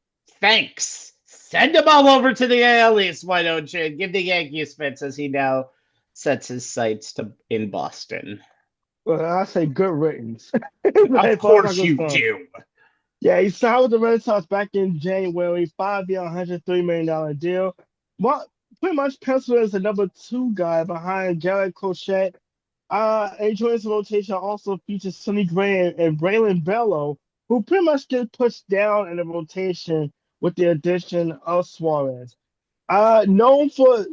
thanks. Send them all over to the AL East, why don't you? Give the Yankees fits as he now sets his sights in Boston. Well, I say good riddance. Of course you do. Yeah, he signed with the Red Sox back in January, 5-year, $103 million deal. Well, pretty much penciled as the number 2 guy behind Garrett Crochet. A joins the rotation also features Sonny Gray and Braylon Bello, who pretty much get pushed down in the rotation with the addition of Suarez. Known for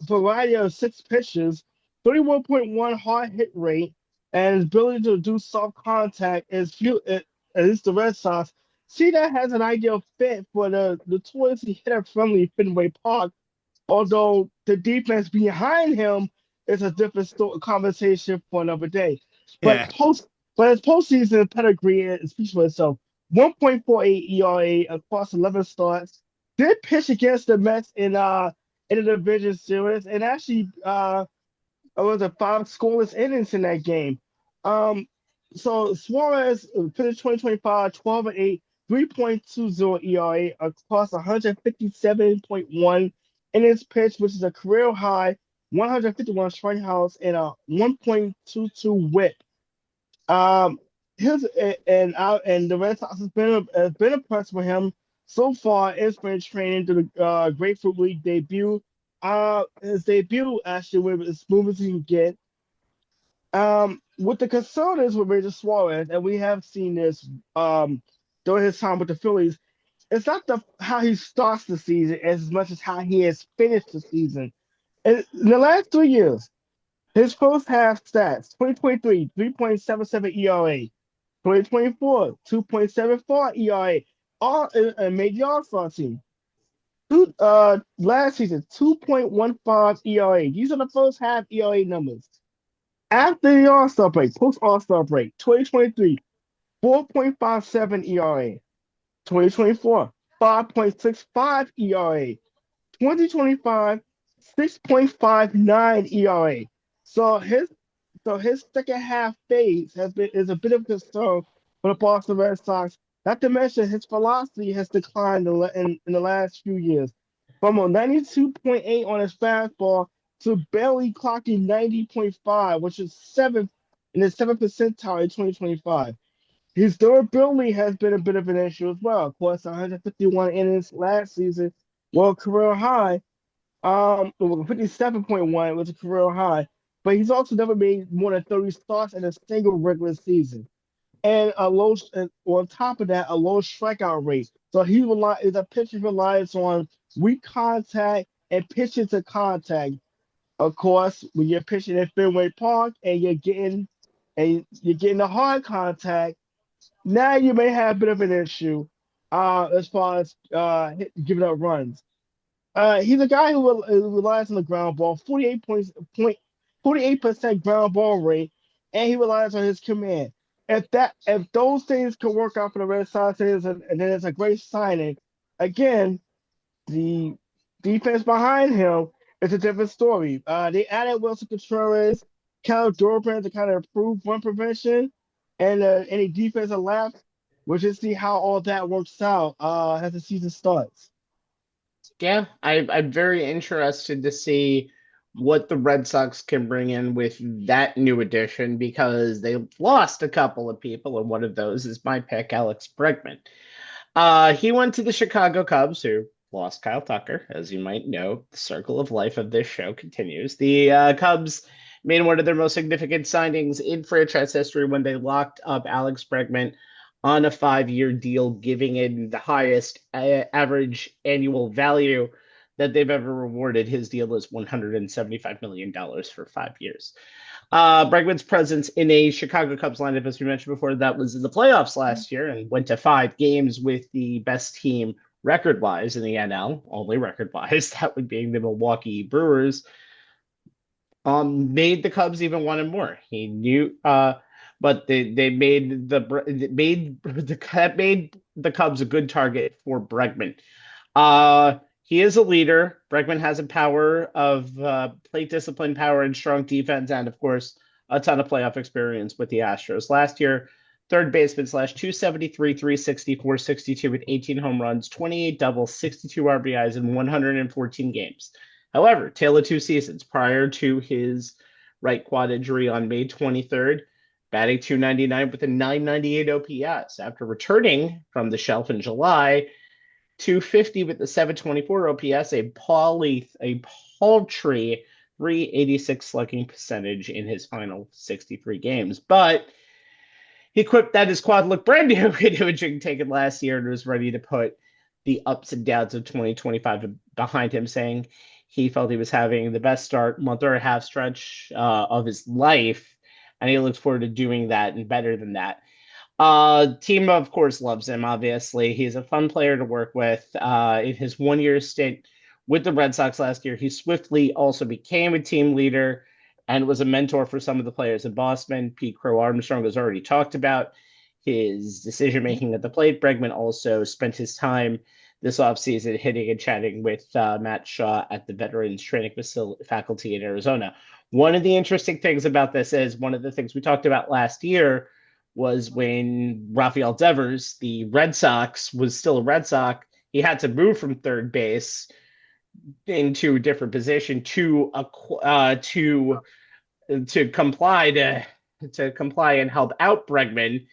variety of 6 pitches, 31.1 hard hit rate, and his ability to do soft contact at least the Red Sox see that has an ideal fit for the notoriously hitter-friendly Fenway Park, although the defense behind him is a different conversation for another day. Yeah. But his postseason pedigree speaks for itself. 1.48 ERA across 11 starts. Did pitch against the Mets in the division series, and actually it was a 5 scoreless innings in that game. So Suarez finished 2025 12-8, 3.20 ERA across 157.1 innings pitched, which is a career high, 151 strikeouts, and a 1.22 WHIP. His and the Red Sox has been impressed with him so far in spring training through the Grapefruit League debut. His debut actually went as smooth as he can get. What the concern is with Ranger Suarez, and we have seen this during his time with the Phillies, it's not how he starts the season as much as how he has finished the season. In the last 3 years, his first half stats: 2023, 3.77 ERA; 2024, 2.74 ERA, all made the All-Star team. Last season, 2.15 ERA. These are the first half ERA numbers. After the All-Star break, post All-Star break, 2023, 4.57 ERA. 2024, 5.65 ERA. 2025, 6.59 ERA. So his second half phase is a bit of concern for the Boston Red Sox. Not to mention his velocity has declined in the last few years, from a 92.8 on his fastball to barely clocking 90.5, which is seventh in the 7th percentile in 2025. His durability has been a bit of an issue as well. Of course, 151 innings last season, well, career high. 57.1 was a career high, but he's also never made more than 30 starts in a single regular season. And on top of that, a low strikeout rate. So is a pitcher who relies on weak contact and pitching to contact. Of course, when you're pitching at Fenway Park and you're getting the hard contact, now you may have a bit of an issue as far as giving up runs. He's a guy who relies on the ground ball, 48% ground ball rate, and he relies on his command. If those things can work out for the Red Sox, and then it's a great signing. Again, the defense behind him is a different story. They added Wilson Contreras, Cal Durbin to kind of improve run prevention, and any defensive laps. We'll just see how all that works out as the season starts. Yeah, I'm very interested to see what the Red Sox can bring in with that new addition, because they lost a couple of people, and one of those is my pick, Alex Bregman. He went to the Chicago Cubs, who lost Kyle Tucker, as you might know. The circle of life of this show continues. The Cubs made one of their most significant signings in franchise history when they locked up Alex Bregman on a 5-year deal, giving him the highest average annual value that they've ever rewarded. His deal is $175 million for 5 years. Bregman's presence in a Chicago Cubs lineup, as we mentioned before, that was in the playoffs last year and went to 5 games with the best team record-wise in the NL, only record-wise, that would be the Milwaukee Brewers, made the Cubs even want him more. He knew, but they made the Cubs a good target for Bregman. he is a leader. Bregman has a power of plate discipline, power, and strong defense, and of course, a ton of playoff experience with the Astros. Last year, third baseman slash 273, 360, 462 with 18 home runs, 28 doubles, 62 RBIs in 114 games. However, tale of two seasons prior to his right quad injury on May 23rd, batting 299 with a 998 OPS. After returning from the shelf in July, 250 with the 724 OPS, a paltry 386 slugging percentage in his final 63 games. But he quipped that his quad looked brand new in imaging taken last year and was ready to put the ups and downs of 2025 behind him, saying he felt he was having the best month or a half stretch of his life, and he looks forward to doing that and better than that. Team, of course, loves him, obviously. He's a fun player to work with. In his one-year stint with the Red Sox last year, he swiftly also became a team leader and was a mentor for some of the players in Boston. Pete Crow Armstrong has already talked about his decision-making at the plate. Bregman also spent his time this offseason hitting and chatting with Matt Shaw at the Veterans Training Faculty in Arizona. One of the interesting things about this is one of the things we talked about last year was when Rafael Devers, the Red Sox, was still a Red Sox. He had to move from third base into a different position to comply and help out Bregman.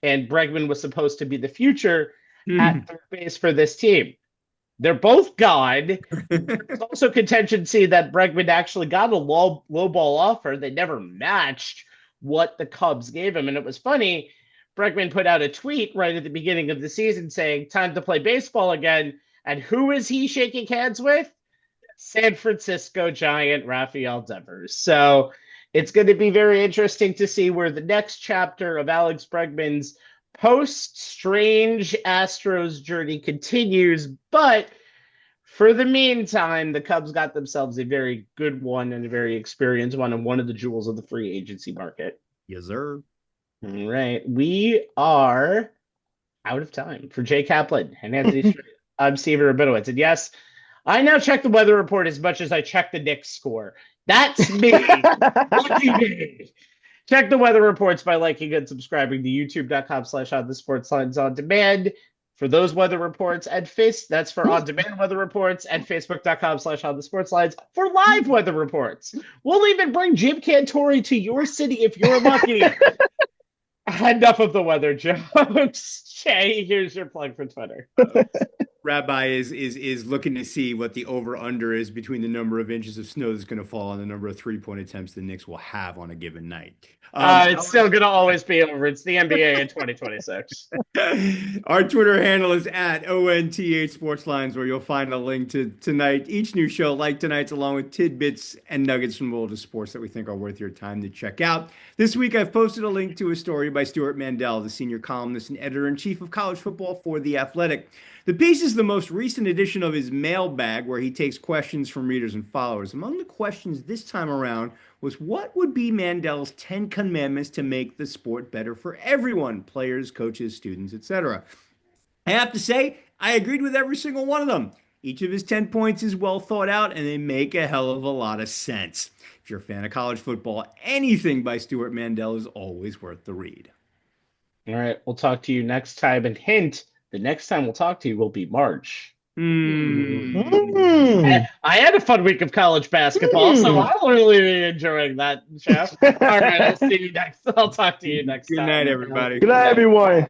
And Bregman was supposed to be the future at third base for this team. They're both gone. There's also contingency that Bregman actually got a low ball offer. They never matched what the Cubs gave him. And it was funny. Bregman put out a tweet right at the beginning of the season saying, time to play baseball again. And who is he shaking hands with? San Francisco Giant Rafael Devers. So it's going to be very interesting to see where the next chapter of Alex Bregman's post-strange Astros journey continues. But for the meantime, the Cubs got themselves a very good one and a very experienced one, and one of the jewels of the free agency market. Yes, sir. All right. We are out of time. For Jay Kaplan and Anthony Strait, I'm Steven Rabinowitz. And yes, I now check the weather report as much as I check the Knicks score. That's me. Lucky me. Check the weather reports by liking and subscribing to youtube.com/onthesportslines on demand for those weather reports, and that's for on-demand weather reports, and facebook.com/onthesportslines for live weather reports. We'll even bring Jim Cantori to your city if you're lucky. Enough of the weather jokes. Jay, here's your plug for Twitter. Rabbi is looking to see what the over-under is between the number of inches of snow that's going to fall and the number of three-point attempts the Knicks will have on a given night. It's still going to always be over. It's the NBA in 2026. Our Twitter handle is at ONTH Sportslines, where you'll find a link to tonight. Each new show like tonight's, along with tidbits and nuggets from the world of sports that we think are worth your time to check out. This week, I've posted a link to a story by Stuart Mandel, the senior columnist and editor-in-chief of college football for The Athletic. The piece is the most recent edition of his mailbag, where he takes questions from readers and followers. Among the questions this time around was, what would be Mandel's 10 commandments to make the sport better for everyone, players, coaches, students, etc.? I have to say, I agreed with every single one of them. Each of his 10 points is well thought out, and they make a hell of a lot of sense. If you're a fan of college football, anything by Stuart Mandel is always worth the read. All right, we'll talk to you next time. And hint, the next time we'll talk to you will be March. I had a fun week of college basketball, so I'll really be enjoying that, Jeff. All right, I'll talk to you next time. Good night, everybody. Good night, everyone.